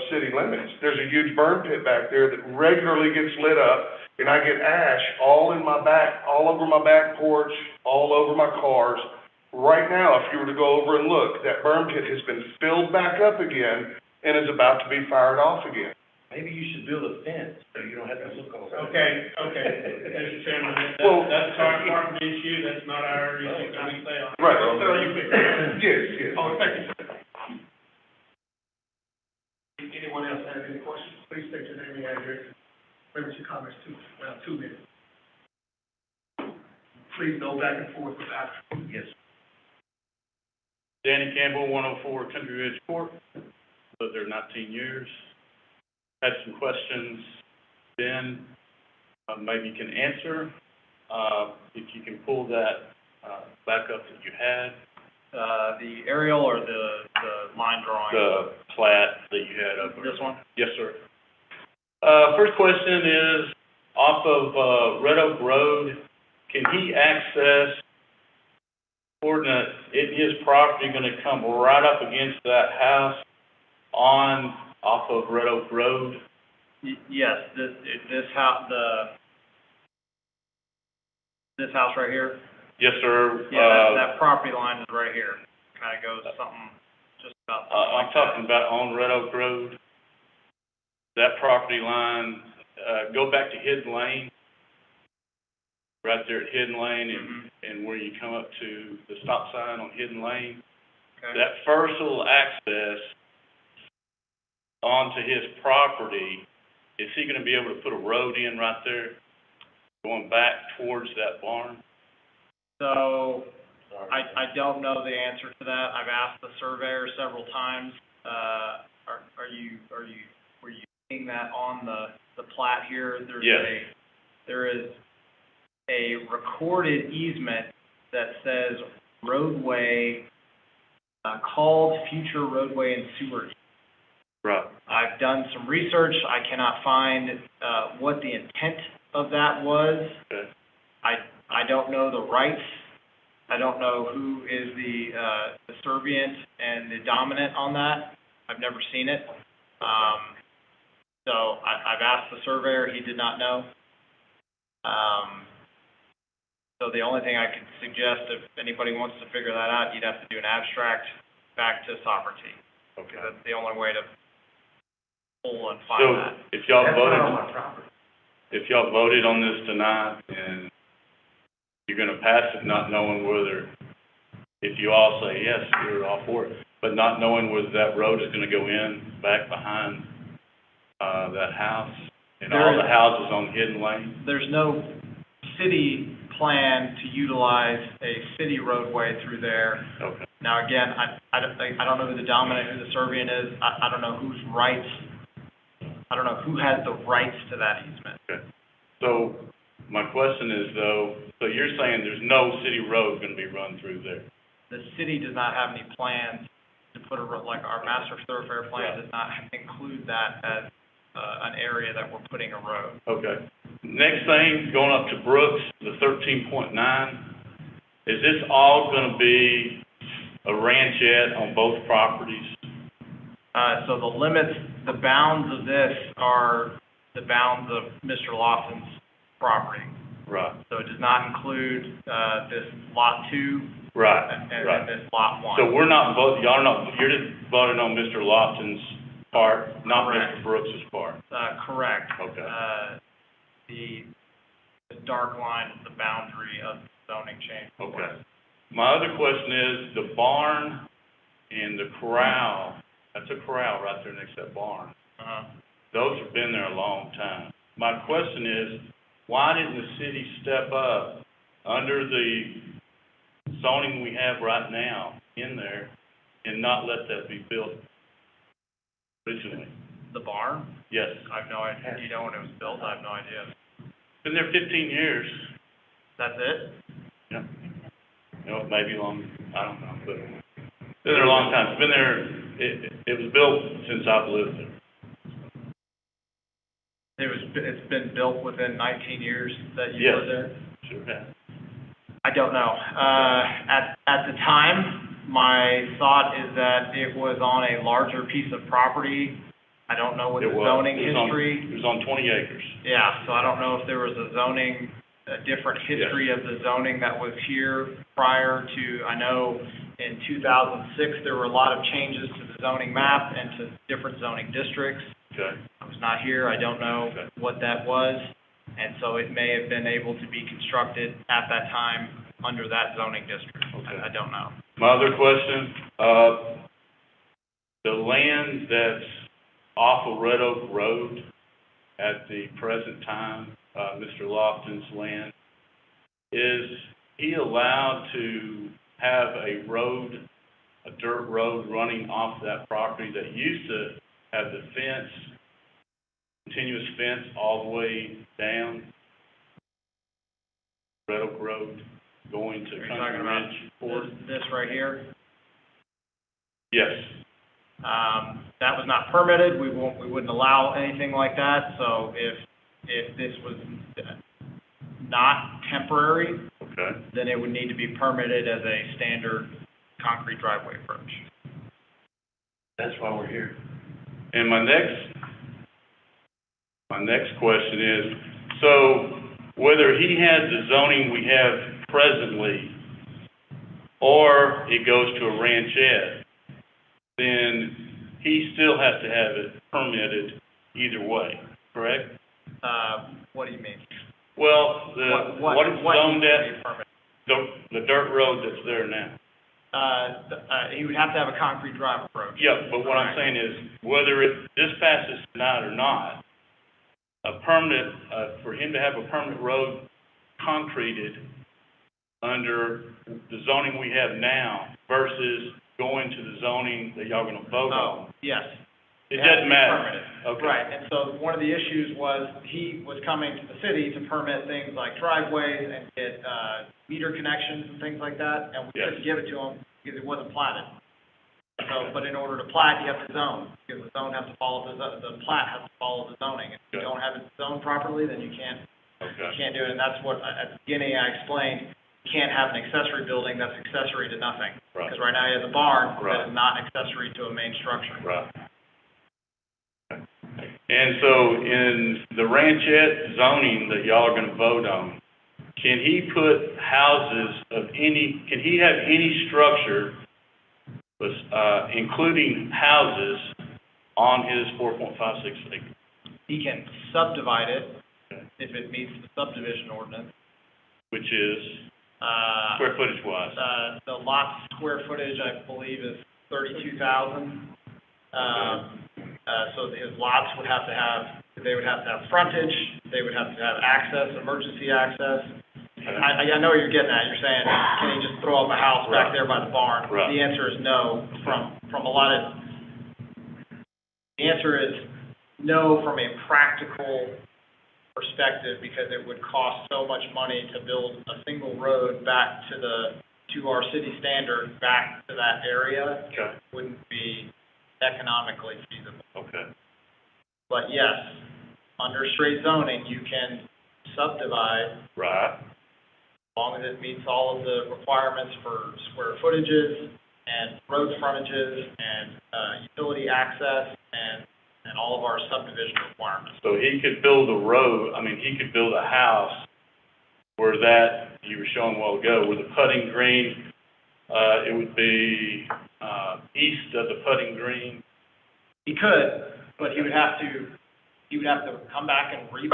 city limits. There's a huge burn pit back there that regularly gets lit up, and I get ash all over my back porch, all over my cars. Right now, if you were to go over and look, that burn pit has been filled back up again and is about to be fired off again. Maybe you should build a fence so you don't have to look over. Okay, Mr. Chairman, that's our department issue, that's not our issue, that we say on. Right. Yes. Oh, thank you, sir. Anyone else have any questions? Please state your name and address. Limit your comments to around 2 minutes. Please no back and forth without. Yes. Danny Campbell, 104 Country Ridge Court, lived there 19 years. Had some questions, Ben, maybe you can answer. If you can pull that, back up that you had. The aerial or the line drawing? The plat that you had up there. This one? Yes, sir. First question is, off of, Red Oak Road, can he access coordinate, is his property gonna come right up against that house off of Red Oak Road? Yes, this house, this house right here? Yes, sir. Yeah, that property line is right here. Kind of goes something, just about. I'm talking about on Red Oak Road. That property line, go back to Hidden Lane. Right there at Hidden Lane and where you come up to the stop sign on Hidden Lane. Okay. That first little access onto his property, is he gonna be able to put a road in right there, going back towards that barn? So, I don't know the answer to that. I've asked the surveyor several times. Were you seeing that on the plat here? Yes. There is a recorded easement that says roadway, called future roadway and sewer. Right. I've done some research. I cannot find, what the intent of that was. Okay. I don't know the rights. I don't know who is the servient and the dominant on that. I've never seen it. So I've asked the surveyor, he did not know. So the only thing I could suggest, if anybody wants to figure that out, you'd have to do an abstract back to Sovereignty. Okay. That's the only way to pull and find that. So, if y'all That's voted, not on my property. if y'all voted on this tonight, and you're gonna pass it not knowing whether, if you all say yes, you're all for it, but not knowing whether that road is gonna go in back behind, that house, and all the houses on Hidden Lane? There's no city plan to utilize a city roadway through there. Okay. Now, again, I don't know who the dominant, who the servient is. I don't know whose rights, I don't know who has the rights to that easement. Okay. So, my question is though, so you're saying there's no city road gonna be run through there? The city does not have any plans to put like our master thoroughfare plan does not include that as an area that we're putting a road. Okay. Next thing, going up to Brooks, the 13.9, is this all gonna be a ranchette on both properties? So the limits, the bounds of this are the bounds of Mr. Lawson's property. Right, So it does not include, this lot two right, and then right. this lot one. So we're not y'all are not, you're just voting on Mr. Lofton's part, not Correct. Mr. Brooks's part? Correct. Okay. The dark line is the boundary of zoning change. Okay. My other question is, the barn and the corral, that's a corral right there next to that barn. Those have been there a long time. My question is, why didn't the city step up under the zoning we have right now in there and not let that be built originally? The barn? Yes. I have no idea. Do you know when it was built? I have no idea. Been there 15 years. That's it? Yeah. You know, maybe long, I don't know, but been there a long time. It's been there, it was built since I've lived there. It's been built within 19 years that you Yes. were there? Sure has. I don't know. At the time, my thought is that it was on a larger piece of property. I don't know what the zoning history. It was on 20 acres. Yeah, so I don't know if there was a different history of the zoning that was here prior to, I know in 2006, there were a lot of changes to the zoning map and to different zoning districts. Okay. I was not here, I don't know what that was, and so it may have been able to be constructed at that time under that zoning district. Okay. I don't know. My other question, the land that's off of Red Oak Road at the present time, Mr. Lofton's land, is he allowed to have a road, a dirt road running off that property that used to have the fence, continuous fence all the way down Red Oak Road, going to Are you Country talking about Ridge Ford? this right here? Yes. That was not permitted, we wouldn't allow anything like that, so if this was not temporary, Okay. then it would need to be permitted as a standard concrete driveway approach. That's why we're here. And my next question is, so whether he has the zoning we have presently, or it goes to a ranchette, then he still has to have it permitted either way, correct? What do you mean? Well, what it's zoned needs to at, be permitted? the dirt road that's there now. He would have to have a concrete drive approach. Yeah, but what I'm saying is, whether this passes tonight or not, a permanent, for him to have a permanent road concreted under the zoning we have now versus going to the zoning that y'all gonna vote on. Yes. It has to doesn't be matter. permitted. Okay. Right, and so one of the issues was he was coming to the city to permit things like driveways and get, meter connections and things like that, and we Yes. couldn't give it to him because it wasn't platted. So, but in order to plat, you have to zone, because the zone has to follow, the plat has to follow the zoning. If you Okay. don't have it zoned properly, then you can't Okay. do it, and that's what, at the beginning, I explained, you can't have an accessory building that's accessory to nothing. Right. Because right now you have a barn Right. that is not accessory to a main structure. Right. And so in the ranchette zoning that y'all are gonna vote on, can he put houses of can he have any structure, including houses, on his 4.56 acres? He can subdivide it Okay. if it meets the subdivision ordinance. Which is, square footage wise? The lot square footage, I believe, is 32,000. So his lots would have to have, they would have to have frontage, they would have to have access, emergency access. I know what you're getting at, you're saying, can he just throw up a house back there by the barn? Right. The answer is no, from a lot of, the answer is no from a practical perspective, because it would cost so much money to build a single road back to our city standard, back to that area. Okay. Wouldn't be economically feasible. Okay. But yes, under straight zoning, you can subdivide Right. as long as it meets all of the requirements for square footages and road frontages and, utility access and all of our subdivision requirements. So he could build a road, he could build a house where that, you were showing a while ago, where the putting green, it would be, east of the putting green. He could, but he would have to come back and replat.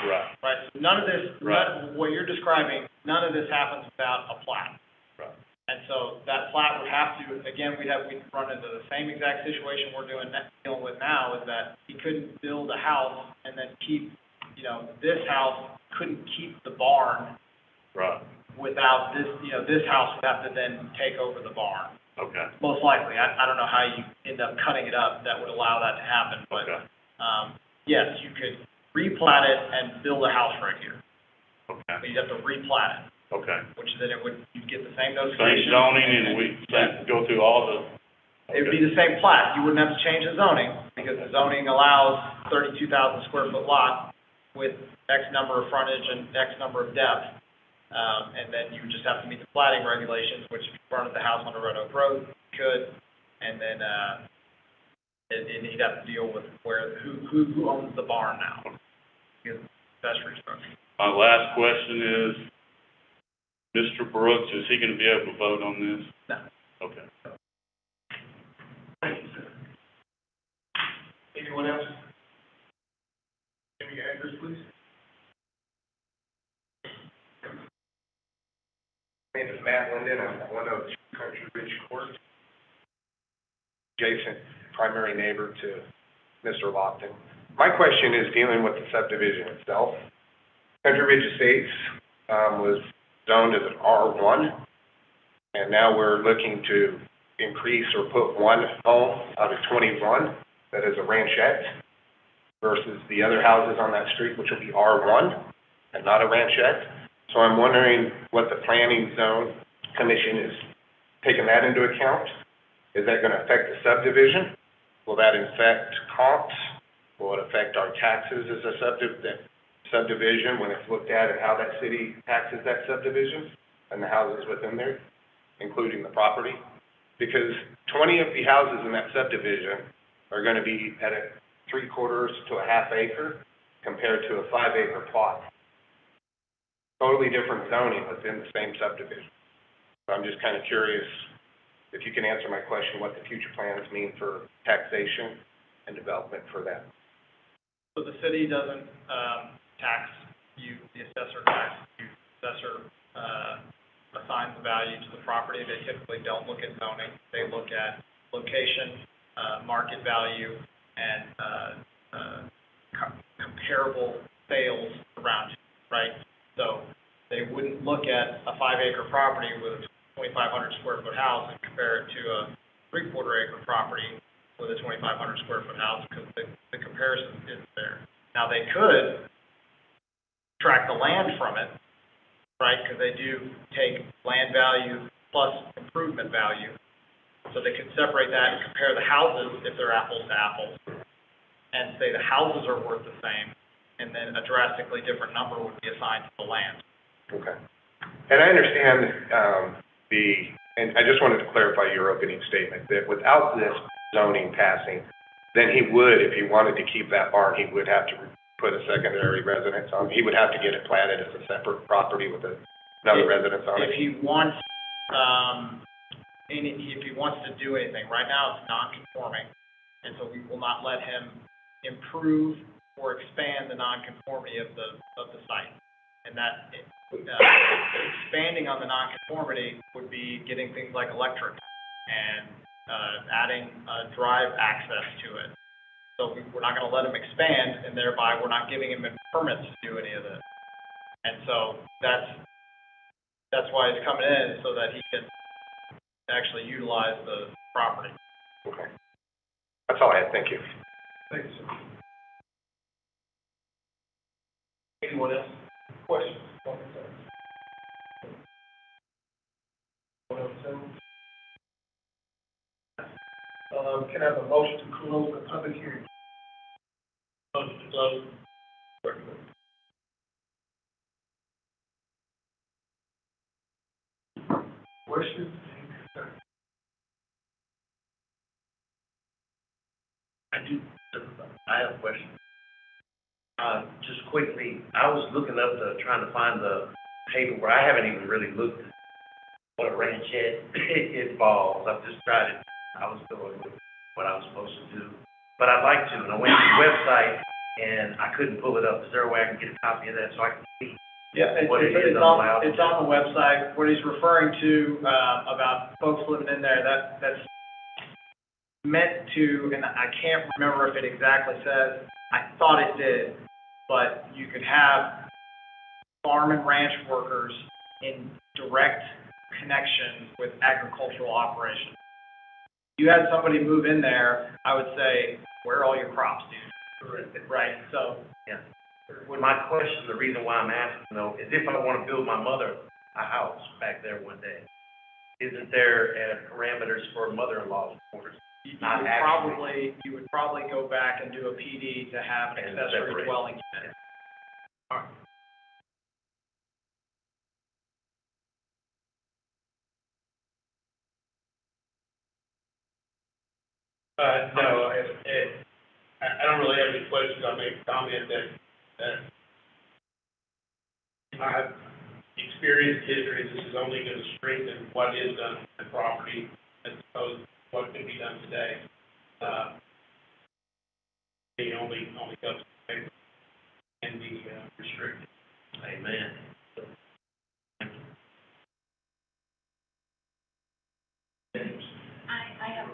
Right. Right, so none of this, Right. none of what you're describing, none of this happens without a plat. Right. And so that plat would have to, again, we'd run into the same exact situation we're dealing with now, is that he couldn't build a house and then keep, this house couldn't keep the barn Right. without this, this house would have to then take over the barn. Okay. Most likely, I don't know how you end up cutting it up that would allow that to happen, but, Okay. yes, you could replat it and build a house right here. Okay. But you'd have to replat it, Okay. which then you'd get the same Same notification. zoning and we go through all the. It would be the same plat, you wouldn't have to change the zoning, because the zoning allows 32,000 square foot lot with X number of frontage and X number of depth. And then you would just have to meet the platting regulations, which if you fronted the house on a Red Oak Road, you could, and then, and you'd have to deal with who owns the barn now. Because that's restructured. My last question is, Mr. Brooks, is he gonna be able to vote on this? No. Okay. Thank you, sir. Anyone else? Give me your address, please. My name is Matt Linden. I'm one of Country Ridge Court, adjacent primary neighbor to Mr. Lofton. My question is dealing with the subdivision itself. Country Ridge Estates was zoned as an R1, and now we're looking to increase or put one home out of 21 that is a ranchette versus the other houses on that street, which will be R1 and not a ranchette. So I'm wondering what the planning zone commission is taking that into account. Is that gonna affect the subdivision? Will that affect comps? Will it affect our taxes as a subdivision when it's looked at and how that city taxes that subdivision and the houses within there, including the property? Because 20 of the houses in that subdivision are gonna be at a 3/4 to a half acre compared to a 5-acre plot. Totally different zoning within the same subdivision. So I'm just kind of curious if you can answer my question, what the future plans mean for taxation and development for that. So the city doesn't, tax you, the assessor tax, you, assessor, assigns the value to the property. They typically don't look at zoning. They look at location, market value, and, comparable sales around you, right? So they wouldn't look at a 5-acre property with a 2,500 square foot house and compare it to a 3/4 acre property with a 2,500 square foot house, because the comparison isn't there. Now, they could track the land from it, right, because they do take land value plus improvement value. So they could separate that and compare the houses, if they're apples to apples, and say the houses are worth the same, and then a drastically different number would be assigned to the land. Okay. And I understand, and I just wanted to clarify your opening statement, that without this zoning passing, then he would, if he wanted to keep that barn, he would have to put a secondary residence on, he would have to get it platted as a separate property with another residence on If it. he wants, if he wants to do anything, right now it's non-conforming, and so we will not let him improve or expand the non-conformity of the site. And that, expanding on the non-conformity would be getting things like electric and, adding, drive access to it. So we're not gonna let him expand, and thereby we're not giving him permits to do any of this. And so that's why it's coming in, so that he can actually utilize the property. Okay. That's all I had, thank you. Thank you, sir. Anyone else? Questions? Comments? Anyone else? Can I have a motion to close the public hearing? Motion to close. Questions? I have a question. Just quickly, I was looking up trying to find the paperwork, I haven't even really looked at what a ranchette involves. I've just tried it, I was doing what I was supposed to do. But I'd like to, and I went to the website, and I couldn't pull it up. Is there a way I can get a copy of that so I can see? Yeah, What it is allowed. it's on the website. What he's referring to, about folks living in there, that's meant to, and I can't remember if it exactly says, I thought it did, but you could have farm and ranch workers in direct connection with agricultural operations. If you had somebody move in there, I would say, where are all your crops, dude? Right, so. Yeah. Well, my question, the reason why I'm asking though, is if I want to build my mother a house back there one day, isn't there parameters for mother-in-law's quarters? You would probably go back and do a PD to have an And accessory separate. dwelling unit. No, I don't really have any questions. I'll make a comment that my experience history, this is only going to strengthen what is done on the property as opposed to what can be done today. The only helps can be restricted. Amen. I have,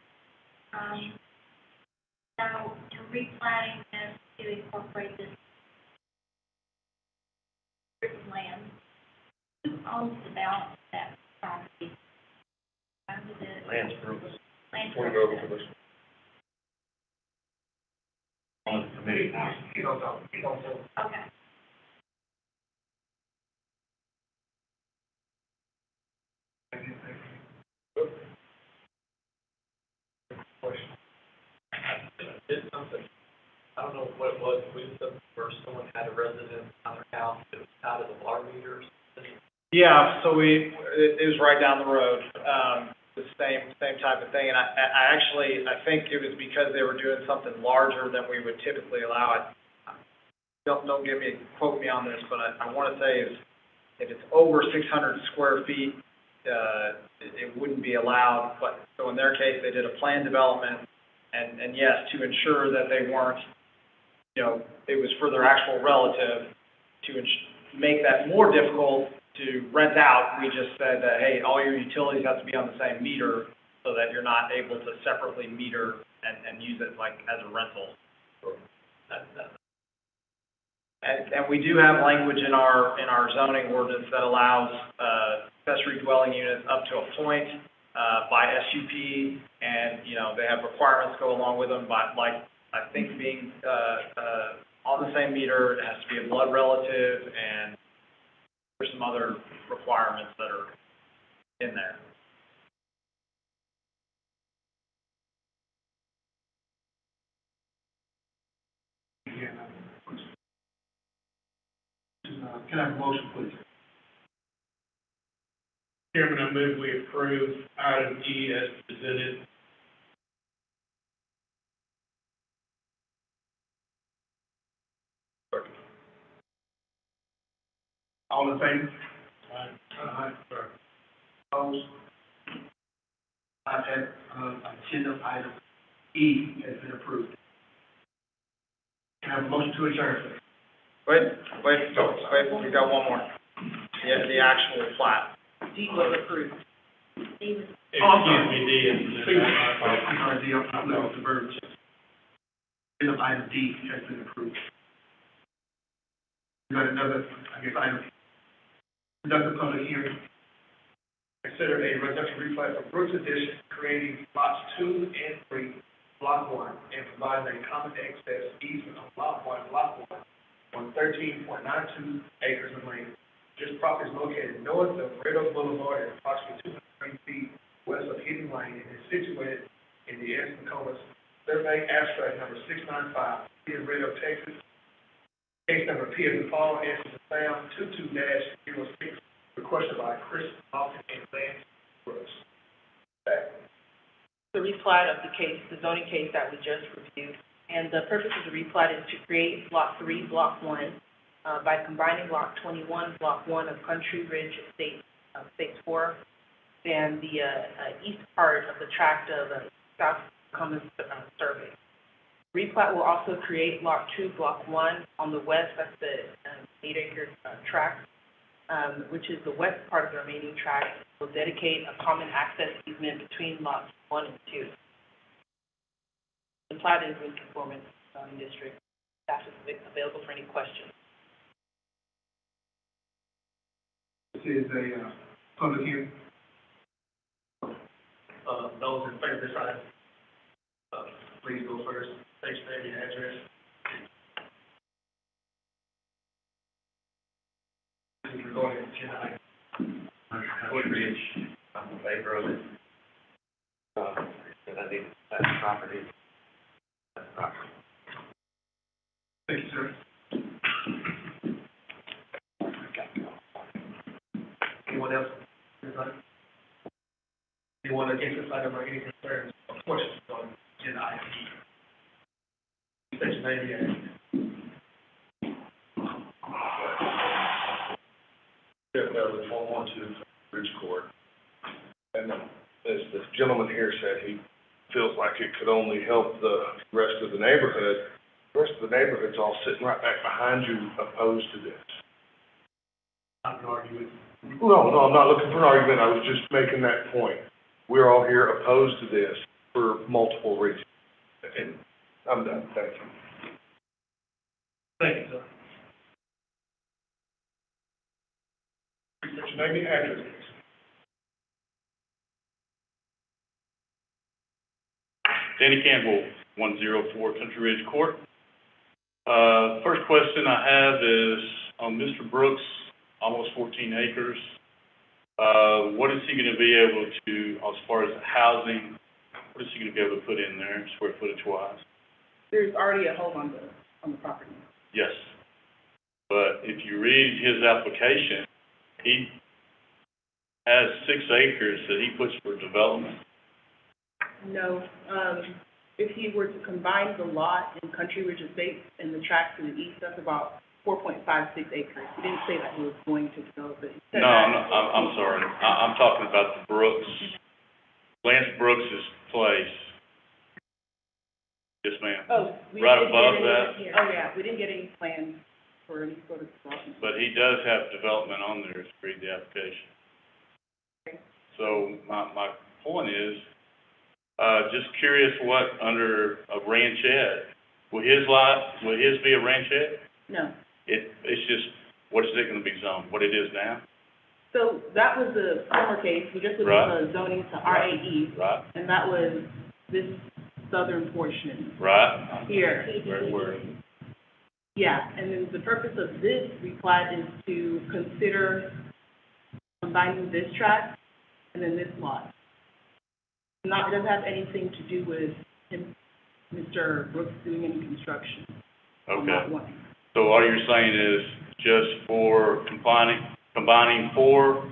now, you're replanning this to incorporate this certain land. Who owns the balance of that property? How does it? Lance Brooks. Lance Want to Brooks. go over to this? On the committee. You don't know, you don't know. Okay. Did something, I don't know what it was, we did something where someone had a resident on their house that was out of the water meters. Yeah, so it was right down the road, the same type of thing, and I think it was because they were doing something larger than we would typically allow it. Don't quote me on this, but I wanna say if it's over 600 square feet, it wouldn't be allowed, but, so in their case, they did a planned development, and yes, to ensure that they weren't, it was for their actual relative, to make that more difficult to rent out, we just said that, hey, all your utilities have to be on the same meter, so that you're not able to separately meter and use it like as a rental. And we do have language in our zoning ordinance that allows, accessory dwelling units up to a point, by SUP, and, they have requirements go along with them, but like, I think being, on the same meter, it has to be a blood relative, and there's some other requirements that are in there. Can I have a motion, please? Chairman, I move we approve item E as presented. All in favor? Aye. Opposed? I've had, agenda item E has been approved. Can I have a motion to adjourn, please? Wait, we got one more. The actual plat. D was approved. Excuse me, D is presented. I'm sorry, D, I'm looking at the verbiage. Agenda item D has been approved. We got another, item. Conduct a public hearing. Consider a residential replat for Brooks Addition, creating lots 2 and 3, block 1, and providing a common access easement on lot 1, on 13.92 acres of land. This property is located north of Red Oak Boulevard and approximately 230 feet west of Hidden Lane, and is situated in the Edison Comas Survey Abstract number 695, City of Red Oak, Texas. Case number P as in Paul, S as in Sam, 22-06, requested by Chris Malkin and Lance Brooks. The replat of the case, the zoning case that we just reviewed, and the purpose of the replat is to create Lot 3, Block 1, by combining Lot 21, Block 1 of Country Ridge Estate, Phase 4, and the east part of the tract of South Cummins Survey. Replat will also create Lot 2, Block 1 on the west, that's the 8-acre tract, which is the west part of the remaining tract. Will dedicate a common access easement between lots 1 and 2. The plat is in conformance zoning district. Staff is available for any questions. This is a, public hearing. Those in favor of this item, please go first. State your name and address. Please record it, agenda item. Woodridge, I'm in favor of it. That I need that property. That property. Thank you, sir. Anyone else? Anyone against this item or any concerns or questions on agenda item E? State your name and address. Jeff Beverly, 412 Ridge Court. And as the gentleman here said, he feels like it could only help the rest of the neighborhood. The rest of the neighborhood's all sitting right back behind you opposed to this. I'm arguing. No, I'm not looking for an argument. I was just making that point. We're all here opposed to this for multiple reasons. And I'm done. Thank you. Thank you, sir. State your name and address, please. Danny Campbell, 104 Country Ridge Court. First question I have is on Mr. Brooks, almost 14 acres. What is he going to be able to, as far as housing, what is he going to be able to put in there, square footage wise? There's already a home on the property. Yes. But if you read his application, he has 6 acres that he puts for development. No, if he were to combine the lot in Country Ridge Estates and the tract to the east, that's about 4.56 acres. He didn't say that he was going to develop it. No, I'm sorry. I'm talking about the Brooks, Lance Brooks's place. Yes, ma'am. Oh, Right above that. Oh, yeah, we didn't get any plans for any sort of development. But he does have development on there, to read the application. Okay. So my point is, just curious what under a ranchette, will his be a ranchette? No. It's just, what is it gonna be zoned, what it is now? So that was the former case. We just Right. zoning to RAE. Right. And that was this southern portion Right? here. Where, Yeah, and then the purpose of this replat is to consider combining this tract and then this lot. It doesn't have anything to do with him, Mr. Brooks doing any construction on that okay. one. So all you're saying is just for combining 4,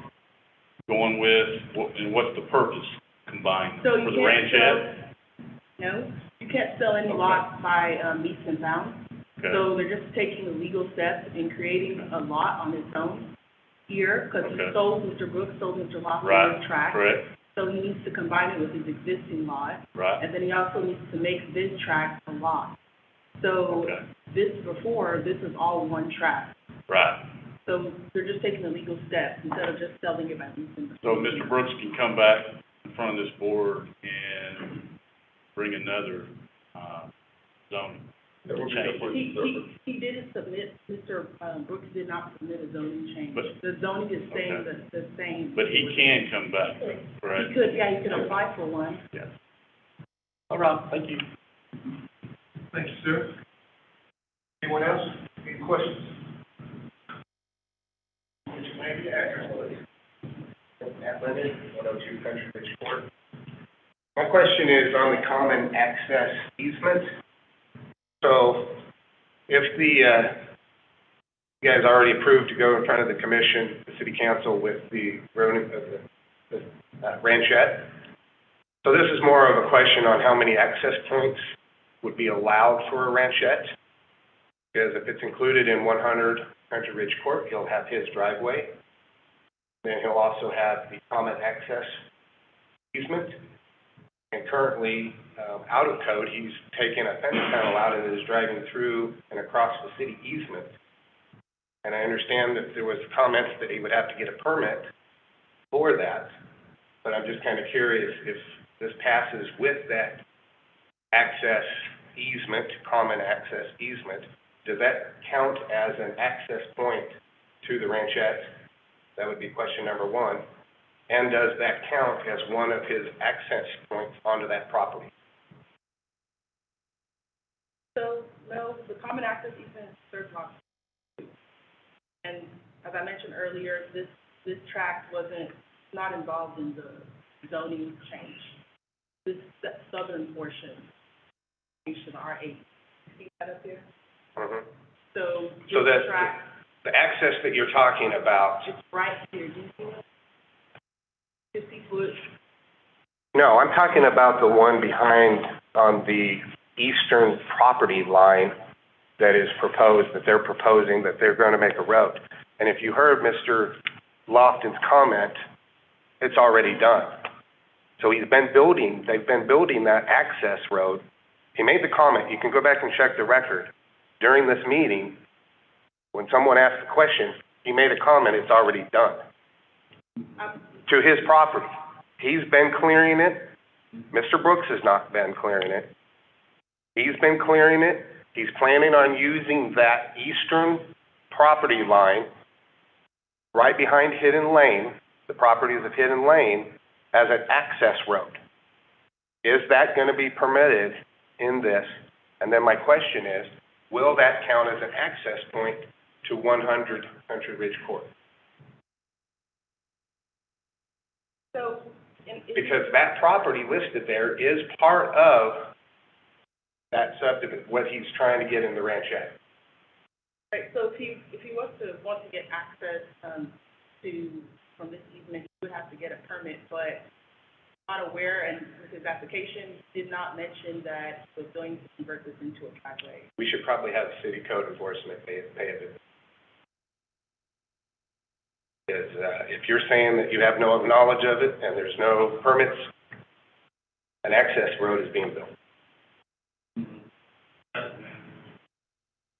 going with, and what's the purpose, combine, So for you the can't ranchette? No, you can't sell any lots by meets and bounds. Okay. So they're just taking the legal steps and creating a lot on its own here, because he Okay. sold, Mr. Brooks sold Mr. Lawson's Right, tract. correct, So he needs to combine it with his existing lot, right, and then he also needs to make this tract a lot. So okay, this was all one tract. right. So they're just taking the legal steps instead of just selling it by meets and bounds. So Mr. Brooks can come back in front of this board and bring another, zoning change. He didn't submit, Mr. Brooks did not submit a zoning change. But- The zoning is staying Okay. the same. But he can come back, He correct? could, he could apply for one. Yes. All right, thank you. Thank you, sir. Anyone else? Any questions? State your name and address, please. Matt Lemon, 102 Country Ridge Court. My question is on the common access easement. So if the, you guys already approved to go in front of the commission, the city council with the road, the ranchette. So this is more of a question on how many access points would be allowed for a ranchette. Because if it's included in 100 Country Ridge Court, he'll have his driveway. Then he'll also have the common access easement. And currently, out of code, he's taken a fence panel out and is driving through and across the city easement. And I understand that there was comments that he would have to get a permit for that. But I'm just kind of curious if this passes with that access easement, common access easement, does that count as an access point to the ranchette? That would be question number one. And does that count as one of his access points onto that property? So, no, the common access easement is third lot. And as I mentioned earlier, this tract wasn't, not involved in the zoning change. That southern portion, R8, see that up there? Mm-hmm. So So this that, tract, the access that you're talking about, it's right here, do you see it? 50-foot. no, I'm talking about the one behind on the eastern property line that is proposed, that they're proposing, that they're going to make a road. And if you heard Mr. Lofton's comment, it's already done. So they've been building that access road. He made the comment, you can go back and check the record. During this meeting, when someone asked the question, he made a comment, it's already done. To his property. He's been clearing it. Mr. Brooks has not been clearing it. He's been clearing it. He's planning on using that eastern property line right behind Hidden Lane, the properties of Hidden Lane, as an access road. Is that going to be permitted in this? And then my question is, will that count as an access point to 100 Country Ridge Court? So, Because that property listed there is part of that subdivision, what he's trying to get in the ranchette. right, so if he was to want to get access, from this easement, he would have to get a permit, but I'm not aware, and his application did not mention that he was going to convert this into a driveway. We should probably have city code enforcement pay a visit. Because, if you're saying that you have no knowledge of it and there's no permits, an access road is being built.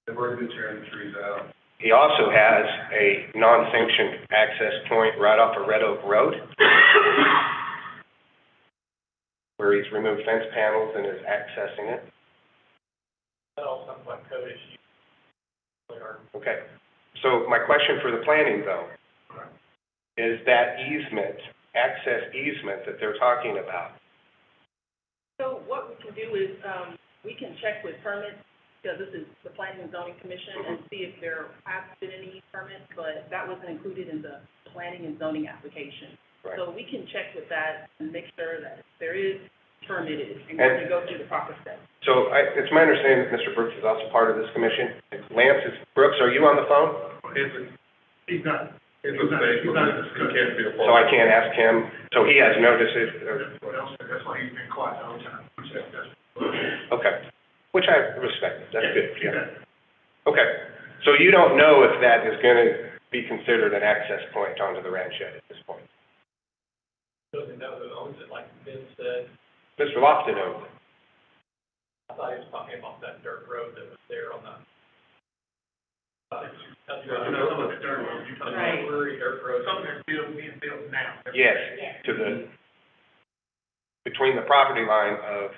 They were good tearing the trees out. He also has a non-sanctioned access point right off of Red Oak Road, where he's removed fence panels and is accessing it. That all sounds like code issues. Okay, so my question for the planning though, is that easement, access easement that they're talking about, So what we can do is, we can check with permits, because this is the Planning and Zoning Commission, and see if there has been any permits, but that wasn't included in the planning and zoning application. right? So we can check with that and make sure that if there is permitted, and we can go through the proper steps. So it's my understanding that Mr. Brooks is also part of this commission. Lance Brooks, are you on the phone? He's not. He's a state, he can't be a part. So I can't ask him, so he has no decision, That's why he's been quiet all the time. okay, which I respect, that's good, yeah. Okay, so you don't know if that is gonna be considered an access point onto the ranchette at this point? Doesn't know who owns it, like Ben said. Mr. Lofton owns it. I thought he was talking about that dirt road that was there on the. Right. Dirt road. Something that's being built now. Yes, to the, between the property line of,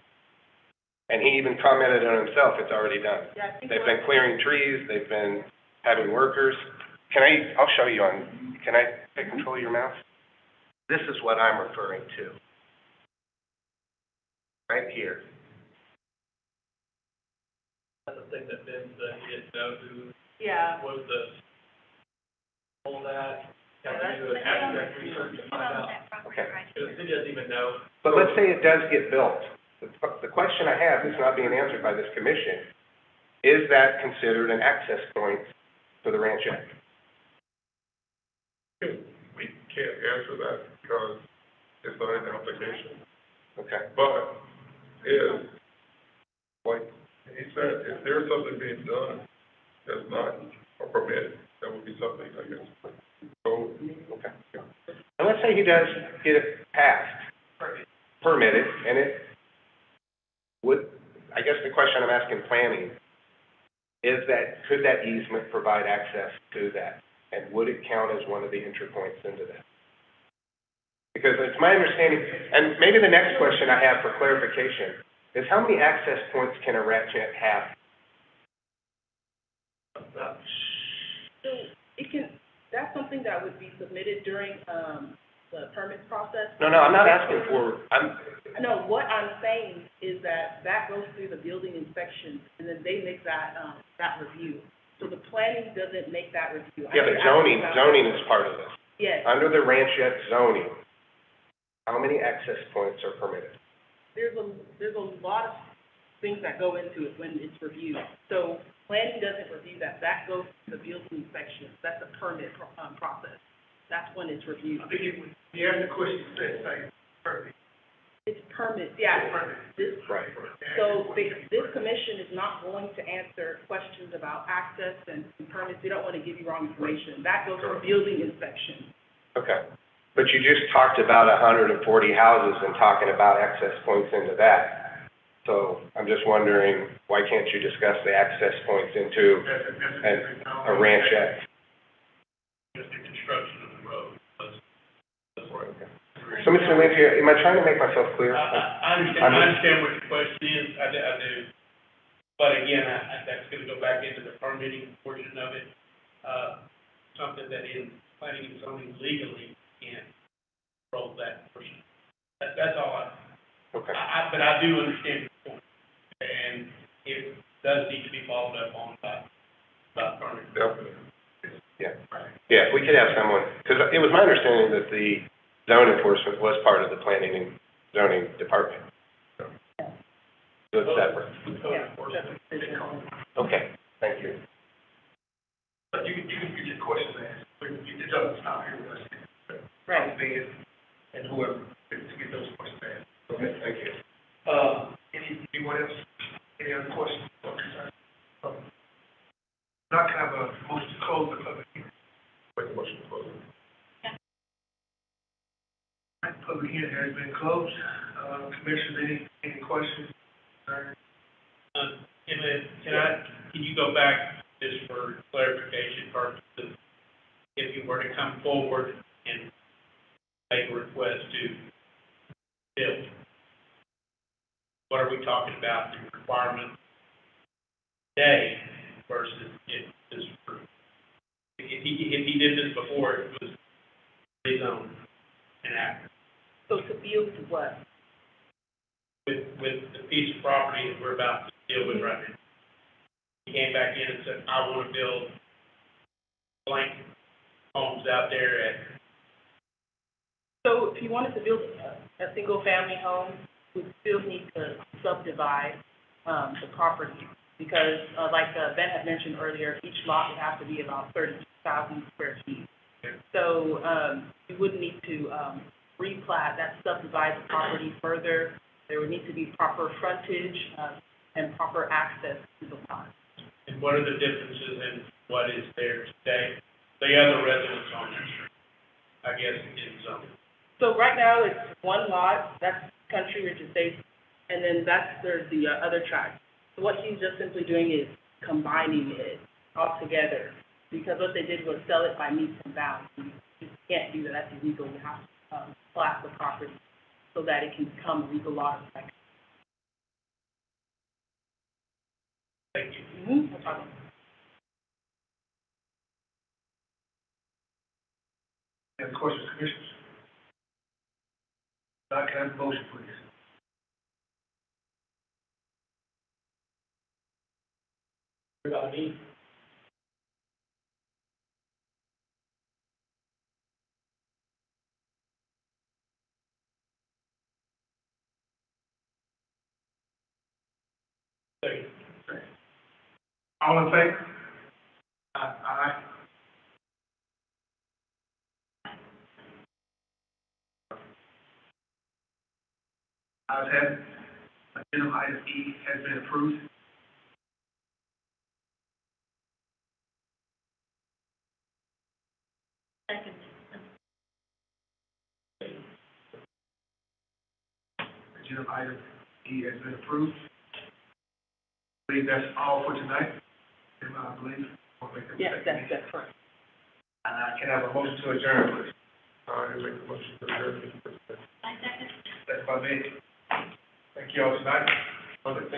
and he even commented on himself, it's already done. Yeah, I think They've been clearing trees, they've been having workers. I'll show you can I take control of your mouse? This is what I'm referring to. Right here. That's the thing that Ben said, he didn't know who Yeah. was the, all that. Can Yeah, we do an abstract research to find out? Okay. Because the city doesn't even know. But let's say it does get built. The question I have is not being answered by this commission. Is that considered an access point for the ranchette? We can't answer that because it's not in the application. Okay. But if, like he said, if there's something being done that's not permitted, that would be something, I guess. So, Okay. And let's say he does get it passed, permitted, and it would, I guess the question I'm asking planning is that, could that easement provide access to that? And would it count as one of the entry points into that? Because it's my understanding, and maybe the next question I have for clarification is how many access points can a ranchette have? So it can, that's something that would be submitted during, the permit process. No, I'm not asking for, No, what I'm saying is that goes through the building inspection, and then they make that review. So the planning doesn't make that review. Yeah, but zoning is part of this. Yes, Under the ranchette zoning, how many access points are permitted? there's a lot of things that go into it when it's reviewed. So planning doesn't review that goes to the building inspection, that's a permit, process. That's when it's reviewed. I think you asked the question, say, perfect. It's permit, yeah. This, Right. so this commission is not going to answer questions about access and permits. They don't want to give you wrong information. That goes for building inspection. Okay. But you just talked about 140 houses and talking about access points into that. So I'm just wondering, why can't you discuss the access points into a ranchette? Just the construction of the road. That's right. So, Mr. Lantier, am I trying to make myself clear? I understand what your question is, I do. But again, that's gonna go back into the permitting portion of it, something that in planning and zoning legally can't control that portion. That's all Okay. but I do understand your point, and it does need to be followed up on by permitting. definitely. Yeah. Yeah, if we could have someone, because it was my understanding that the zone enforcement was part of the planning and zoning department. So it's separate. Okay, thank you. But you can get your questions asked, it doesn't stop here with us. Right. And whoever, to get those questions asked. Okay, thank you. Anyone else, any other questions or concerns? Not kind of a motion to close the public hearing. Make a motion to close. Right, public hearing has been closed. Commissioners, any questions? Can you go back just for clarification purposes? If you were to come forward and make a request to build, what are we talking about, the requirement today versus if this, if he did this before, it was rezoned and after? So to build to what? With the piece of property that we're about to deal with right now. He came back in and said, I want to build blank homes out there at. So if you wanted to build a single-family home, we still need to subdivide the property. Because like Ben had mentioned earlier, each lot would have to be about 32,000 square feet. So you would need to replat, that subdivide the property further. There would need to be proper frontage and proper access to the lot. And what are the differences in what is there today? The other residents on that street, I guess, in zoning. So right now, it's one lot, that's Country Ridge Estates, and then there's the other tract. So what he's just simply doing is combining it all together, because what they did was sell it by meets and bounds. You can't do that, that's illegal. You have to plat the property so that it can become a legal lot. Thank you. Mm-hmm, no problem. Any other questions, commissioners? Can I have a motion, please? Everybody? All in favor? Aye. Ayes have it. Agenda item E has been approved. Second. Agenda item E has been approved. I believe that's all for tonight. I believe. I'll make a Yes, second. that's correct. Can I have a motion to adjourn, please? I make a motion to adjourn. I second. That's by me. Thank you all tonight. Thank